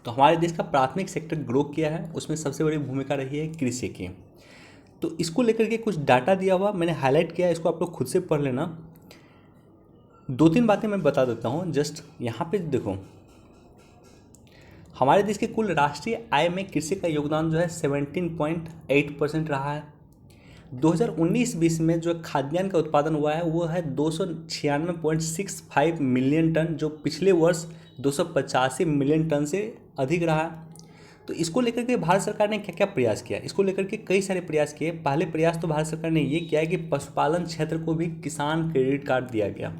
तो तो हमारे देश का प्राथमिक सेक्टर ग्रो किया है, उसमें सबसे बड़ी भूमिका रही है कृषि की। तो इसको लेकर के कुछ डाटा दिया हुआ मैंने हाईलाइट किया है, इसको आप लोग खुद से पढ़ लेना। 2-3 बातें मैं बता देता हूँ। जस्ट यहाँ पे देखो, हमारे देश के कुल राष्ट्रीय आय में कृषि का योगदान जो है 17.8% रहा है। 2019-20 में जो खाद्यान्न का उत्पादन हुआ है वो है 296.65 मिलियन टन, जो पिछले वर्ष 285 मिलियन टन से अधिक रहा है। तो इसको लेकर के भारत सरकार ने क्या क्या प्रयास किया, इसको लेकर के कई सारे प्रयास किए। पहले प्रयास तो भारत सरकार ने ये किया है कि पशुपालन क्षेत्र को भी किसान क्रेडिट कार्ड दिया गया।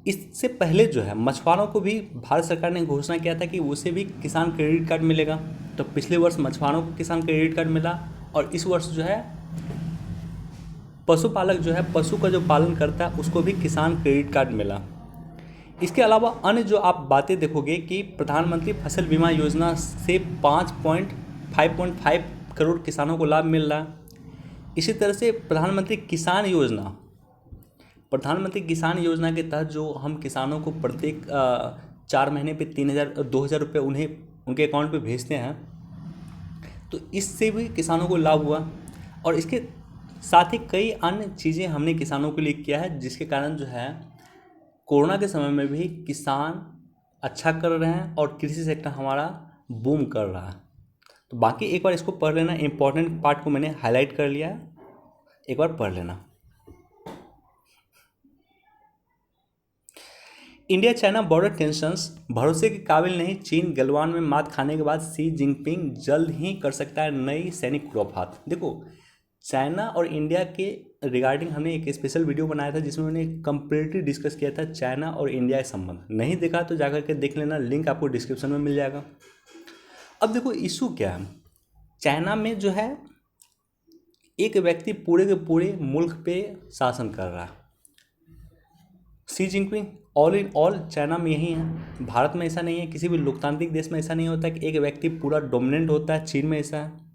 इससे पहले जो है मछुआरों को भी भारत सरकार ने घोषणा किया था कि उसे भी किसान क्रेडिट कार्ड मिलेगा। तो पिछले वर्ष मछुआरों को किसान क्रेडिट कार्ड मिला, और इस वर्ष जो है पशुपालक जो है पशु का जो पालन करता है उसको भी किसान क्रेडिट कार्ड मिला। इसके अलावा अन्य जो आप बातें देखोगे कि प्रधानमंत्री फसल बीमा योजना से 5.5 करोड़ किसानों को लाभ मिल रहा है। इसी तरह से प्रधानमंत्री किसान योजना के तहत जो हम किसानों को प्रत्येक 4 महीने पे 2,000 रुपये उन्हें उनके अकाउंट पे भेजते हैं, तो इससे भी किसानों को लाभ हुआ। और इसके साथ ही कई अन्य चीज़ें हमने किसानों के लिए किया है, जिसके कारण जो है कोरोना के समय में भी किसान अच्छा कर रहे हैं और कृषि सेक्टर हमारा बूम कर रहा है। तो बाकी एक बार इसको पढ़ लेना, इम्पॉर्टेंट पार्ट को मैंने हाईलाइट कर लिया है, एक बार पढ़ लेना। इंडिया चाइना बॉर्डर टेंशंस भरोसे के काबिल नहीं, चीन गलवान में मात खाने के बाद शी जिनपिंग जल्द ही कर सकता है नई सैनिक कुप्रभात। देखो, चाइना और इंडिया के रिगार्डिंग हमने एक स्पेशल वीडियो बनाया था जिसमें मैंने कंप्लीटली डिस्कस किया था चाइना और इंडिया के संबंध। नहीं देखा तो जाकर के देख लेना, लिंक आपको डिस्क्रिप्शन में मिल जाएगा। अब देखो इशू क्या है, चाइना में जो है एक व्यक्ति पूरे के पूरे मुल्क पे शासन कर रहा है, Xi Jinping. All in all China में यही है, भारत में ऐसा नहीं है, किसी भी लोकतांत्रिक देश में ऐसा नहीं होता कि एक व्यक्ति पूरा डोमिनेंट होता है, चीन में ऐसा है।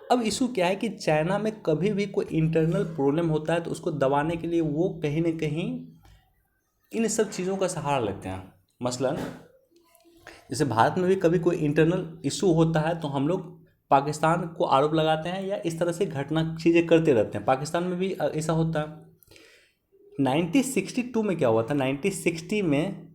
अब इशू क्या है कि चाइना में कभी भी कोई इंटरनल प्रॉब्लम होता है तो उसको दबाने के लिए वो कहीं ना कहीं इन सब चीज़ों का सहारा लेते हैं। मसलन जैसे भारत में भी कभी कोई इंटरनल इशू होता है तो हम लोग पाकिस्तान को आरोप लगाते हैं या इस तरह से घटना चीज़ें करते रहते हैं। पाकिस्तान में भी ऐसा होता है। 1962 में क्या हुआ था, 1960 में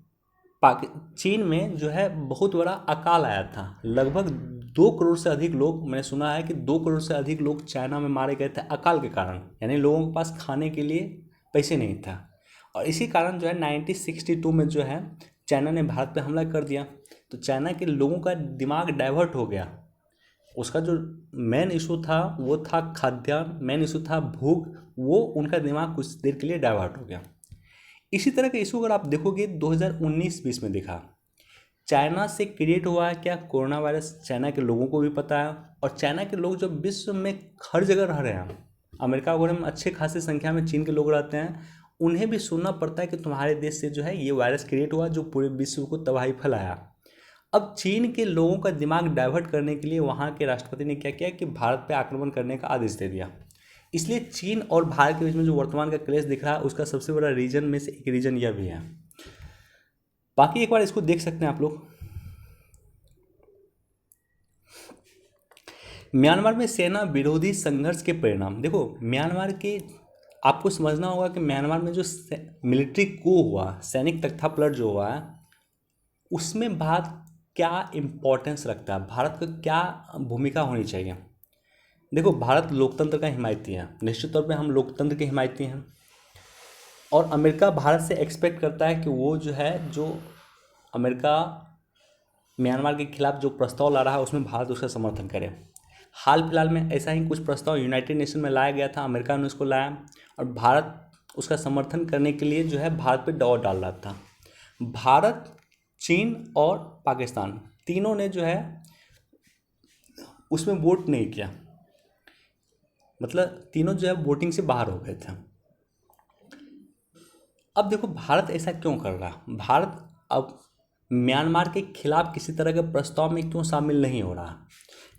चीन में जो है बहुत बड़ा अकाल आया था। लगभग 2 करोड़ से अधिक लोग, मैंने सुना है कि 2 करोड़ से अधिक लोग चाइना में मारे गए थे अकाल के कारण, यानी लोगों के पास खाने के लिए पैसे नहीं था। और इसी कारण जो है 1962 में जो है चाइना ने भारत पे हमला कर दिया। तो चाइना के लोगों का दिमाग डाइवर्ट हो गया। उसका जो मेन इशू था वो था खाद्यान्न, मेन इशू था भूख, वो उनका दिमाग कुछ देर के लिए डाइवर्ट हो गया। इसी तरह का इशू अगर आप देखोगे 2019-20 में देखा, चाइना से क्रिएट हुआ है क्या कोरोना वायरस, चाइना के लोगों को भी पता है। और चाइना के लोग जो विश्व में हर जगह रह रहे हैं, अमेरिका वगैरह में अच्छे खासी संख्या में चीन के लोग रहते हैं, उन्हें भी सुनना पड़ता है कि तुम्हारे देश से जो है ये वायरस क्रिएट हुआ जो पूरे विश्व को तबाही फैलाया। अब चीन के लोगों का दिमाग डाइवर्ट करने के लिए वहाँ के राष्ट्रपति ने क्या किया कि भारत पर आक्रमण करने का आदेश दे दिया। इसलिए चीन और भारत के बीच में जो वर्तमान का क्लेश दिख रहा है उसका सबसे बड़ा रीजन में से एक रीजन यह भी है। बाकी एक बार इसको देख सकते हैं आप लोग। म्यांमार में सेना विरोधी संघर्ष के परिणाम। देखो, म्यांमार के आपको समझना होगा कि म्यांमार में जो मिलिट्री कू हुआ, सैनिक तख्तापलट जो हुआ है, उसमें भारत क्या इम्पोर्टेंस रखता है, भारत का क्या भूमिका होनी चाहिए। देखो, भारत लोकतंत्र का हिमायती है, निश्चित तौर पे हम लोकतंत्र के हिमायती हैं। और अमेरिका भारत से एक्सपेक्ट करता है कि वो जो है, जो अमेरिका म्यांमार के खिलाफ जो प्रस्ताव ला रहा है उसमें भारत उसका समर्थन करे। हाल फिलहाल में ऐसा ही कुछ प्रस्ताव यूनाइटेड नेशन में लाया गया था, अमेरिका ने उसको लाया और भारत उसका समर्थन करने के लिए जो है भारत पे दबाव डाल रहा था। भारत, चीन और पाकिस्तान तीनों ने जो है उसमें वोट नहीं किया, मतलब तीनों जो है वोटिंग से बाहर हो गए थे। अब देखो भारत ऐसा क्यों कर रहा है, भारत अब म्यांमार के खिलाफ किसी तरह के प्रस्ताव में क्यों शामिल नहीं हो रहा।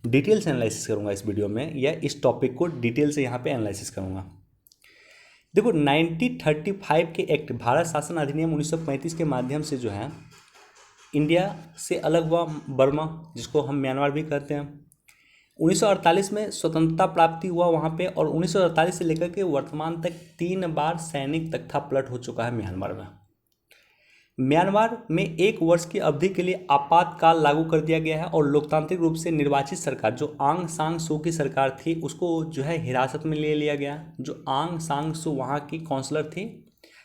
डिटेल से एनालिसिस करूंगा इस वीडियो में, या इस टॉपिक को डिटेल से यहाँ पे एनालिसिस करूंगा। देखो, 1935 के एक्ट, भारत शासन अधिनियम 1935 के माध्यम से जो है इंडिया से अलग हुआ बर्मा, जिसको हम म्यांमार भी कहते हैं। 1948 में स्वतंत्रता प्राप्ति हुआ वहाँ पे, और 1948 से लेकर के वर्तमान तक 3 बार सैनिक तख्तापलट हो चुका है म्यांमार में। म्यांमार में 1 वर्ष की अवधि के लिए आपातकाल लागू कर दिया गया है, और लोकतांत्रिक रूप से निर्वाचित सरकार जो आंग सांग सू की सरकार थी उसको जो है हिरासत में ले लिया गया। जो आंग सांग सू वहाँ की काउंसलर थी,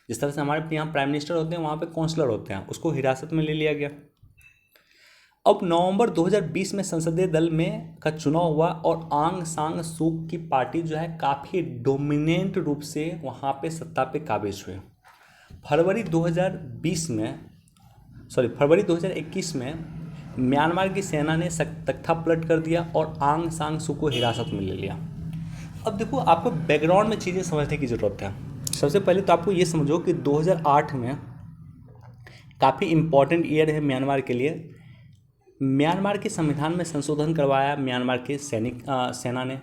जिस तरह से हमारे यहाँ प्राइम मिनिस्टर होते हैं वहाँ पे काउंसलर होते हैं, उसको हिरासत में ले लिया गया। अब नवंबर 2020 में संसदीय दल में का चुनाव हुआ, और आंग सांग सू की पार्टी जो है काफ़ी डोमिनेंट रूप से वहाँ पे सत्ता पे काबिज हुए। फरवरी 2021 में म्यांमार की सेना ने तख्तापलट कर दिया और आंग सांग सू को हिरासत में ले लिया। अब देखो, आपको बैकग्राउंड में चीज़ें समझने की ज़रूरत है। सबसे पहले तो आपको ये समझो कि 2008 में काफ़ी इम्पॉर्टेंट ईयर है म्यांमार के लिए। म्यांमार के संविधान में संशोधन करवाया म्यांमार के सेना ने,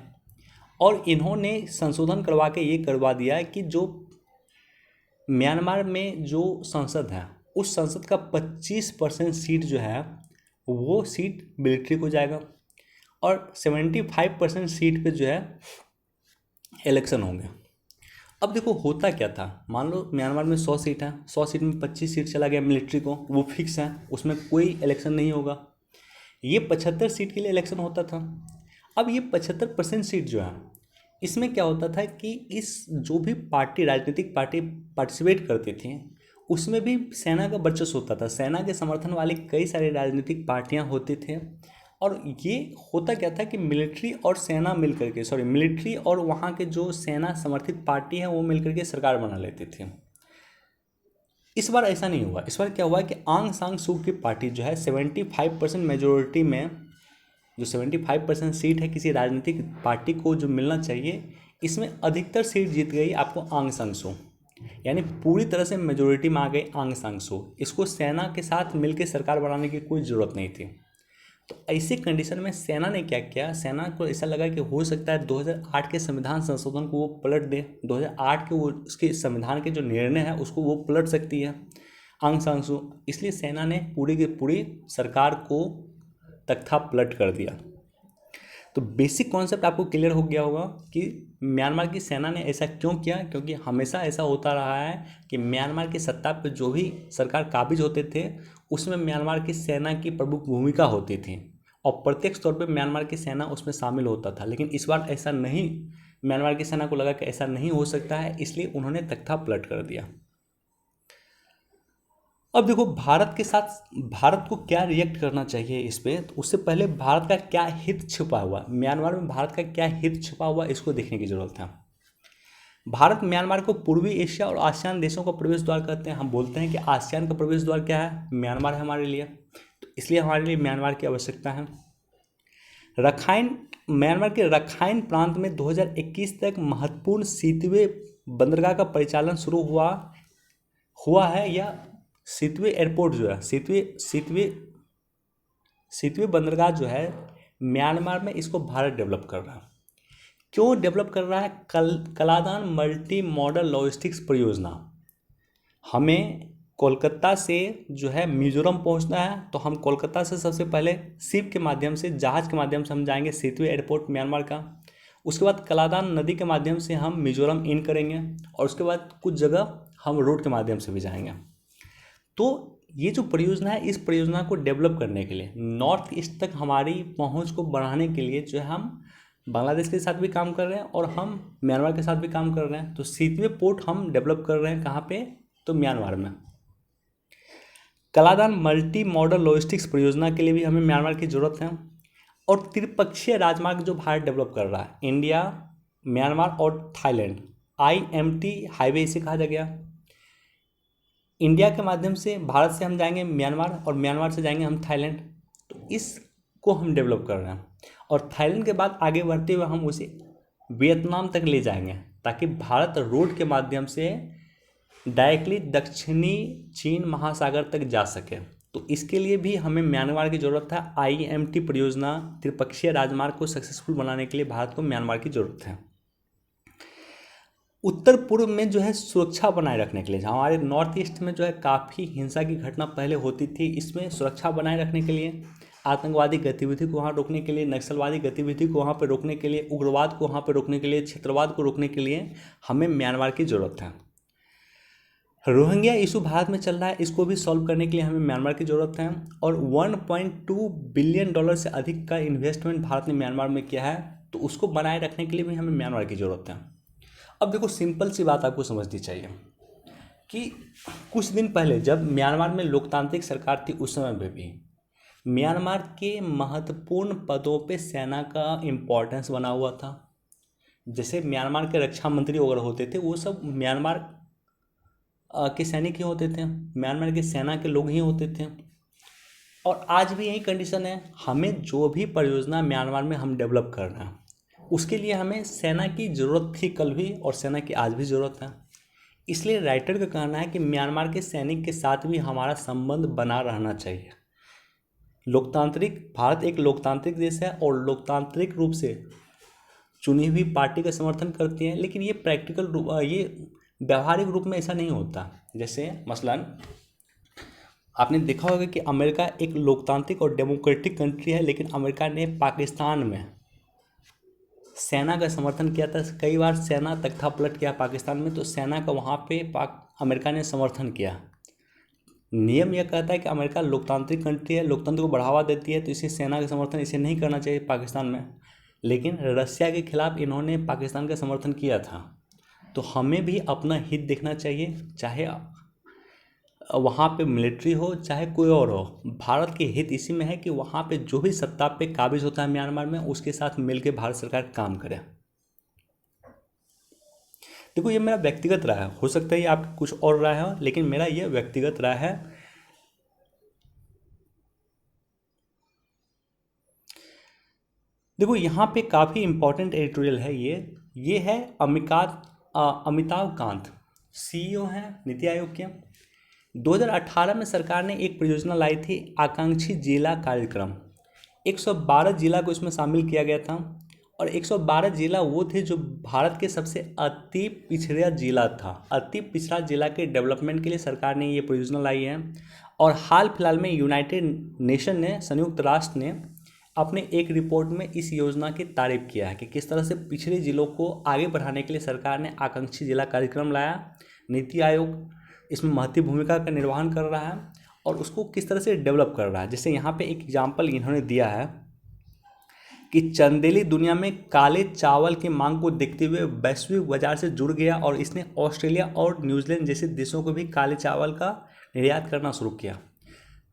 और इन्होंने संशोधन करवा के ये करवा दिया कि जो म्यांमार में जो संसद है उस संसद का 25% सीट जो है वो सीट मिलिट्री को जाएगा, और 75% सीट पे जो है इलेक्शन होंगे। अब देखो होता क्या था, मान लो म्यांमार में 100 सीट है, 100 सीट में 25 सीट चला गया मिलिट्री को, वो फिक्स है, उसमें कोई इलेक्शन नहीं होगा। ये 75 सीट के लिए इलेक्शन होता था। अब ये 75% सीट जो है, इसमें क्या होता था कि इस जो भी पार्टी राजनीतिक पार्टी पार्टिसिपेट करती थी उसमें भी सेना का वर्चस्व होता था। सेना के समर्थन वाली कई सारी राजनीतिक पार्टियां होती थे, और ये होता क्या था कि मिलिट्री और वहाँ के जो सेना समर्थित पार्टी है वो मिलकर के सरकार बना लेती थी। इस बार ऐसा नहीं हुआ। इस बार क्या हुआ कि आंग सांग सू की पार्टी जो है 75% मेजोरिटी में, जो 75% सीट है किसी राजनीतिक पार्टी को जो मिलना चाहिए, इसमें अधिकतर सीट जीत गई आपको आंग सांग सू, यानी पूरी तरह से मेजोरिटी में आ गई आंग सांग सू। इसको सेना के साथ मिलकर सरकार बनाने की कोई ज़रूरत नहीं थी। तो ऐसी कंडीशन में सेना ने क्या किया, सेना को ऐसा लगा कि हो सकता है 2008 के संविधान संशोधन को वो पलट दे, 2008 के वो उसके संविधान के जो निर्णय है उसको वो पलट सकती है आंग सांग सू। इसलिए सेना ने पूरी की पूरी सरकार को तख्ता पलट कर दिया। तो बेसिक कॉन्सेप्ट आपको क्लियर हो गया होगा कि म्यांमार की सेना ने ऐसा क्यों किया, क्योंकि हमेशा ऐसा होता रहा है कि म्यांमार की सत्ता पर जो भी सरकार काबिज होते थे उसमें म्यांमार की सेना की प्रमुख भूमिका होती थी, और प्रत्यक्ष तौर पे म्यांमार की सेना उसमें शामिल होता था। लेकिन इस बार ऐसा नहीं, म्यांमार की सेना को लगा कि ऐसा नहीं हो सकता है, इसलिए उन्होंने तख्ता पलट कर दिया। अब देखो भारत को क्या रिएक्ट करना चाहिए इस पर। तो उससे पहले भारत का क्या हित छिपा हुआ, म्यांमार में भारत का क्या हित छिपा हुआ, इसको देखने की जरूरत है। भारत म्यांमार को पूर्वी एशिया और आसियान देशों का प्रवेश द्वार कहते हैं। हम बोलते हैं कि आसियान का प्रवेश द्वार क्या है, म्यांमार है हमारे लिए, तो इसलिए हमारे लिए म्यांमार की आवश्यकता है। म्यांमार के रखाइन प्रांत में 2021 तक महत्वपूर्ण सीतवे बंदरगाह का परिचालन शुरू हुआ है, या सीतवे एयरपोर्ट जो है, सीतवे बंदरगाह जो है म्यांमार में, इसको भारत डेवलप कर रहा है। क्यों डेवलप कर रहा है? कलादान मल्टी मॉडल लॉजिस्टिक्स परियोजना। हमें कोलकाता से जो है मिजोरम पहुंचना है, तो हम कोलकाता से सबसे पहले शिप के माध्यम से, जहाज़ के माध्यम से हम जाएंगे सीतवे एयरपोर्ट म्यांमार का। उसके बाद कलादान नदी के माध्यम से हम मिजोरम इन करेंगे, और उसके बाद कुछ जगह हम रोड के माध्यम से भी जाएंगे। तो ये जो परियोजना है, इस परियोजना को डेवलप करने के लिए, नॉर्थ ईस्ट तक हमारी पहुंच को बढ़ाने के लिए जो है हम बांग्लादेश के साथ भी काम कर रहे हैं और हम म्यांमार के साथ भी काम कर रहे हैं। तो सीतवे पोर्ट हम डेवलप कर रहे हैं कहाँ पे, तो म्यांमार में। कलादान मल्टी मॉडल लॉजिस्टिक्स परियोजना के लिए भी हमें म्यांमार की ज़रूरत है। और त्रिपक्षीय राजमार्ग जो भारत डेवलप कर रहा है, इंडिया, म्यांमार और थाईलैंड, IMT हाईवे इसे कहा गया। इंडिया के माध्यम से, भारत से हम जाएंगे म्यांमार, और म्यांमार से जाएंगे हम थाईलैंड। तो इसको हम डेवलप कर रहे हैं, और थाईलैंड के बाद आगे बढ़ते हुए हम उसे वियतनाम तक ले जाएंगे, ताकि भारत रोड के माध्यम से डायरेक्टली दक्षिणी चीन महासागर तक जा सके। तो इसके लिए भी हमें म्यांमार की ज़रूरत है। IMT परियोजना, त्रिपक्षीय राजमार्ग को सक्सेसफुल बनाने के लिए भारत को म्यांमार की ज़रूरत है। उत्तर पूर्व में जो है सुरक्षा बनाए रखने के लिए, हमारे नॉर्थ ईस्ट में जो है काफ़ी हिंसा की घटना पहले होती थी, इसमें सुरक्षा बनाए रखने के लिए, आतंकवादी गतिविधि को वहाँ रोकने के लिए, नक्सलवादी गतिविधि को वहाँ पर रोकने के लिए, उग्रवाद को वहाँ पर रोकने के लिए, क्षेत्रवाद को रोकने के लिए हमें म्यांमार की ज़रूरत है। रोहिंग्या इशू भारत में चल रहा है, इसको भी सॉल्व करने के लिए हमें म्यांमार की ज़रूरत है। और 1.2 बिलियन डॉलर से अधिक का इन्वेस्टमेंट भारत ने म्यांमार में किया है, तो उसको बनाए रखने के लिए भी हमें म्यांमार की ज़रूरत है। अब देखो, सिंपल सी बात आपको समझनी चाहिए कि कुछ दिन पहले जब म्यांमार में लोकतांत्रिक सरकार थी, उस समय में भी म्यांमार के महत्वपूर्ण पदों पे सेना का इम्पोर्टेंस बना हुआ था। जैसे म्यांमार के रक्षा मंत्री वगैरह होते थे, वो सब म्यांमार के सैनिक ही होते थे, म्यांमार की सेना के लोग ही होते थे। और आज भी यही कंडीशन है, हमें जो भी परियोजना म्यांमार में हम डेवलप कर रहे हैं, उसके लिए हमें सेना की ज़रूरत थी कल भी, और सेना की आज भी ज़रूरत है। इसलिए राइटर का कहना है कि म्यांमार के सैनिक के साथ भी हमारा संबंध बना रहना चाहिए। लोकतांत्रिक भारत एक लोकतांत्रिक देश है, और लोकतांत्रिक रूप से चुनी हुई पार्टी का समर्थन करती है, लेकिन ये प्रैक्टिकल रूप, ये व्यवहारिक रूप में ऐसा नहीं होता। जैसे मसलन आपने देखा होगा कि अमेरिका एक लोकतांत्रिक और डेमोक्रेटिक कंट्री है, लेकिन अमेरिका ने पाकिस्तान में सेना का समर्थन किया था। कई बार सेना तख्ता पलट किया पाकिस्तान में, तो सेना का वहाँ पे अमेरिका ने समर्थन किया। नियम यह कहता है कि अमेरिका लोकतांत्रिक कंट्री है, लोकतंत्र को बढ़ावा देती है, तो इसे सेना का समर्थन इसे नहीं करना चाहिए पाकिस्तान में। लेकिन रसिया के खिलाफ इन्होंने पाकिस्तान का समर्थन किया था। तो हमें भी अपना हित देखना चाहिए, चाहे वहाँ पे मिलिट्री हो चाहे कोई और हो। भारत के हित इसी में है कि वहाँ पे जो भी सत्ता पे काबिज होता है म्यांमार में, उसके साथ मिलकर भारत सरकार काम करे। देखो, ये मेरा व्यक्तिगत राय है, हो सकता है ये आपकी कुछ और राय हो, लेकिन मेरा ये व्यक्तिगत राय है। देखो, यहाँ पे काफ़ी इम्पोर्टेंट एडिटोरियल है ये है अमिताभ कांत, सीईओ हैं नीति आयोग के। 2018 में सरकार ने एक परियोजना लाई थी, आकांक्षी जिला कार्यक्रम। 112 जिला को इसमें शामिल किया गया था, और 112 जिला वो थे जो भारत के सबसे अति पिछड़ा जिला था। अति पिछड़ा जिला के डेवलपमेंट के लिए सरकार ने ये परियोजना लाई है। और हाल फिलहाल में यूनाइटेड नेशन ने, संयुक्त राष्ट्र ने अपने एक रिपोर्ट में इस योजना की तारीफ किया है कि किस तरह से पिछड़े जिलों को आगे बढ़ाने के लिए सरकार ने आकांक्षी जिला कार्यक्रम लाया। नीति आयोग इसमें महत्वपूर्ण भूमिका का निर्वहन कर रहा है, और उसको किस तरह से डेवलप कर रहा है। जैसे यहाँ पे एक एग्जाम्पल इन्होंने दिया है कि चंदेली दुनिया में काले चावल की मांग को देखते हुए वैश्विक बाजार से जुड़ गया, और इसने ऑस्ट्रेलिया और न्यूजीलैंड जैसे देशों को भी काले चावल का निर्यात करना शुरू किया।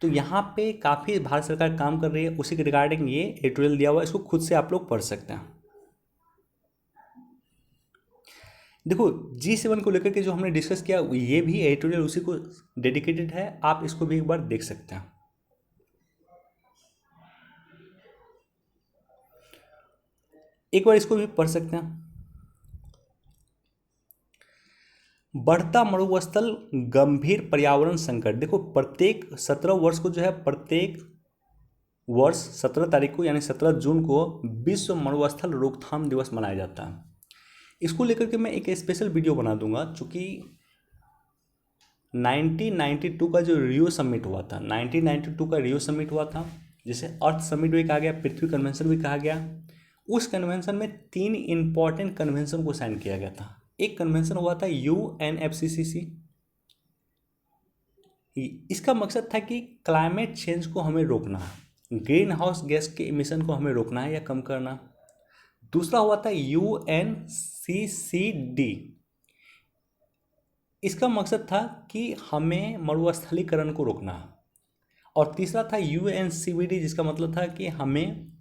तो यहाँ पे काफ़ी भारत सरकार काम कर रही है, उसी के रिगार्डिंग ये एडिटोरियल दिया हुआ है, इसको खुद से आप लोग पढ़ सकते हैं। देखो, G7 को लेकर के जो हमने डिस्कस किया, ये भी एडिटोरियल उसी को डेडिकेटेड है, आप इसको भी एक बार देख सकते हैं। एक बार इसको भी पढ़ सकते हैं। बढ़ता मरुस्थल गंभीर पर्यावरण संकट। देखो, प्रत्येक 17 वर्ष को जो है, प्रत्येक वर्ष 17 तारीख को यानी 17 जून को विश्व मरुस्थल रोकथाम दिवस मनाया जाता है। इसको लेकर के मैं एक स्पेशल वीडियो बना दूंगा, चूँकि 1992 का जो रियो समिट हुआ था, 1992 का रियो समिट हुआ था, जिसे अर्थ समिट भी कहा गया, पृथ्वी कन्वेंशन भी कहा गया। उस कन्वेंशन में 3 इंपॉर्टेंट कन्वेंशन को साइन किया गया था। एक कन्वेंशन हुआ था UNFCCC। इसका मकसद था कि क्लाइमेट चेंज को हमें रोकना है, ग्रीन हाउस गैस के इमिशन को हमें रोकना है या कम करना। दूसरा हुआ था UNCCD। इसका मकसद था कि हमें मरुस्थलीकरण को रोकना है। और तीसरा था UNCBD, जिसका मतलब था कि हमें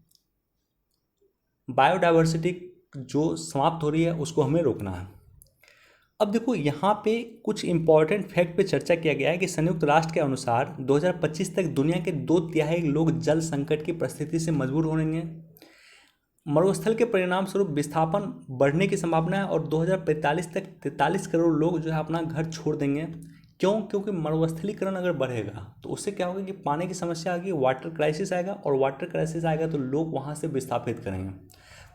बायोडाइवर्सिटी जो समाप्त हो रही है उसको हमें रोकना है। अब देखो, यहाँ पे कुछ इंपॉर्टेंट फैक्ट पे चर्चा किया गया है कि संयुक्त राष्ट्र के अनुसार 2025 तक दुनिया के 2/3 लोग जल संकट की परिस्थिति से मजबूर होंगे। मरुस्थल के परिणाम स्वरूप विस्थापन बढ़ने की संभावना है, और 2045 तक 43 करोड़ लोग जो है अपना घर छोड़ देंगे। क्यों? क्योंकि मरुस्थलीकरण अगर बढ़ेगा तो उससे क्या होगा कि पानी की समस्या आएगी, वाटर क्राइसिस आएगा, और वाटर क्राइसिस आएगा तो लोग वहाँ से विस्थापित करेंगे।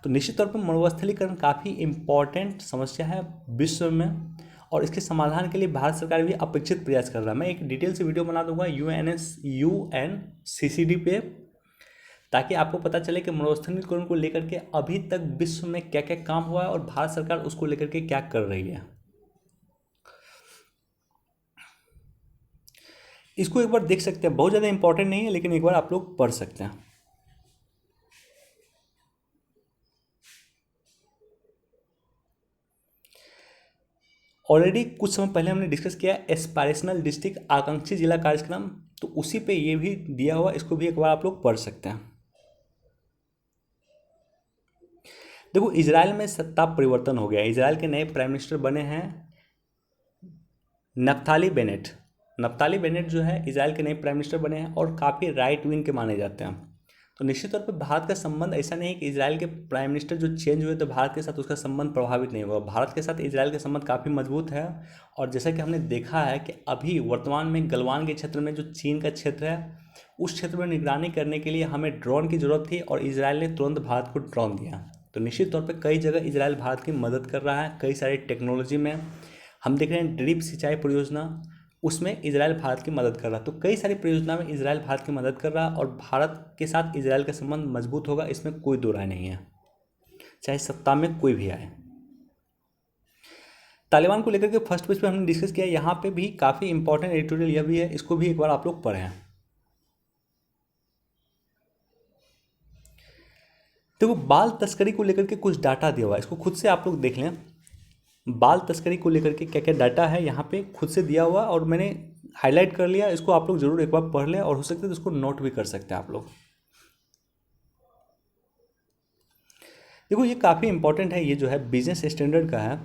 तो निश्चित तौर पर मरुस्थलीकरण काफ़ी इम्पॉर्टेंट समस्या है विश्व में, और इसके समाधान के लिए भारत सरकार भी अपेक्षित प्रयास कर रहा है। मैं एक डिटेल से वीडियो बना दूंगा UNCCD पे, ताकि आपको पता चले कि मरुस्थलीकरण को लेकर के अभी तक विश्व में क्या क्या काम हुआ है और भारत सरकार उसको लेकर के क्या कर रही है। इसको एक बार देख सकते हैं, बहुत ज़्यादा इंपॉर्टेंट नहीं है लेकिन एक बार आप लोग पढ़ सकते हैं। ऑलरेडी कुछ समय पहले हमने डिस्कस किया एस्पायरेशनल डिस्ट्रिक्ट आकांक्षी जिला कार्यक्रम, तो उसी पे ये भी दिया हुआ, इसको भी एक बार आप लोग पढ़ सकते हैं। देखो, इजराइल में सत्ता परिवर्तन हो गया। इजराइल के नए प्राइम मिनिस्टर बने हैं नफ्ताली बेनेट। नफ्ताली बेनेट जो है इजराइल के नए प्राइम मिनिस्टर बने हैं और काफ़ी राइट विंग के माने जाते हैं। तो निश्चित तौर पर भारत का संबंध ऐसा नहीं है कि इजराइल के प्राइम मिनिस्टर जो चेंज हुए तो भारत के साथ उसका संबंध प्रभावित नहीं हुआ। भारत के साथ इजराइल का संबंध काफ़ी मजबूत है, और जैसा कि हमने देखा है कि अभी वर्तमान में गलवान के क्षेत्र में जो चीन का क्षेत्र है, उस क्षेत्र में निगरानी करने के लिए हमें ड्रोन की ज़रूरत थी और इजराइल ने तुरंत भारत को ड्रोन दिया। तो निश्चित तौर पर कई जगह इजराइल भारत की मदद कर रहा है। कई सारी टेक्नोलॉजी में हम देख रहे हैं, ड्रिप सिंचाई परियोजना, उसमें इजराइल भारत की मदद कर रहा है। तो कई सारी परियोजना में इजराइल भारत की मदद कर रहा है, और भारत के साथ इजराइल का संबंध मजबूत होगा, इसमें कोई दो राय नहीं है, चाहे सत्ता में कोई भी आए। तालिबान को लेकर के फर्स्ट पेज पे हमने डिस्कस किया। यहाँ पे भी काफ़ी इंपॉर्टेंट एडिटोरियल यह भी है, इसको भी एक बार आप लोग पढ़ें। देखो, बाल तस्करी को लेकर के कुछ डाटा दिया हुआ है, इसको खुद से आप लोग देख लें। बाल तस्करी को लेकर के क्या क्या डाटा है यहाँ पे खुद से दिया हुआ, और मैंने हाईलाइट कर लिया, इसको आप लोग जरूर एक बार पढ़ लें, और हो सकता है तो इसको नोट भी कर सकते हैं आप लोग। देखो, ये काफ़ी इंपॉर्टेंट है, ये जो है बिजनेस स्टैंडर्ड का है।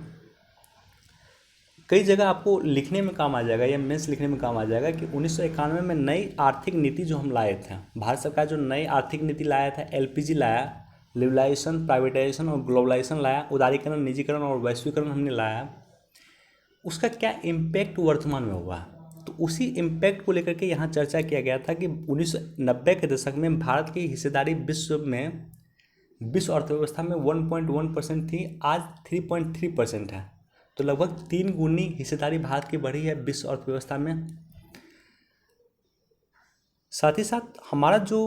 कई जगह आपको लिखने में काम आ जाएगा, या मेंस लिखने में काम आ जाएगा कि 1991 में नई आर्थिक नीति जो हम लाए थे, भारत सरकार जो नई आर्थिक नीति लाया था, LPG लाया, लिबरलाइजेशन, प्राइवेटाइजेशन और ग्लोबलाइजेशन लाया, उदारीकरण, निजीकरण और वैश्वीकरण हमने लाया, उसका क्या इम्पैक्ट वर्तमान में हुआ। तो उसी इम्पैक्ट को लेकर के यहाँ चर्चा किया गया था कि 1990 के दशक में भारत की हिस्सेदारी विश्व अर्थव्यवस्था में 1.1% थी, आज 3.3% है। तो लगभग 3 गुनी हिस्सेदारी भारत की बढ़ी है विश्व अर्थव्यवस्था में। साथ ही साथ हमारा जो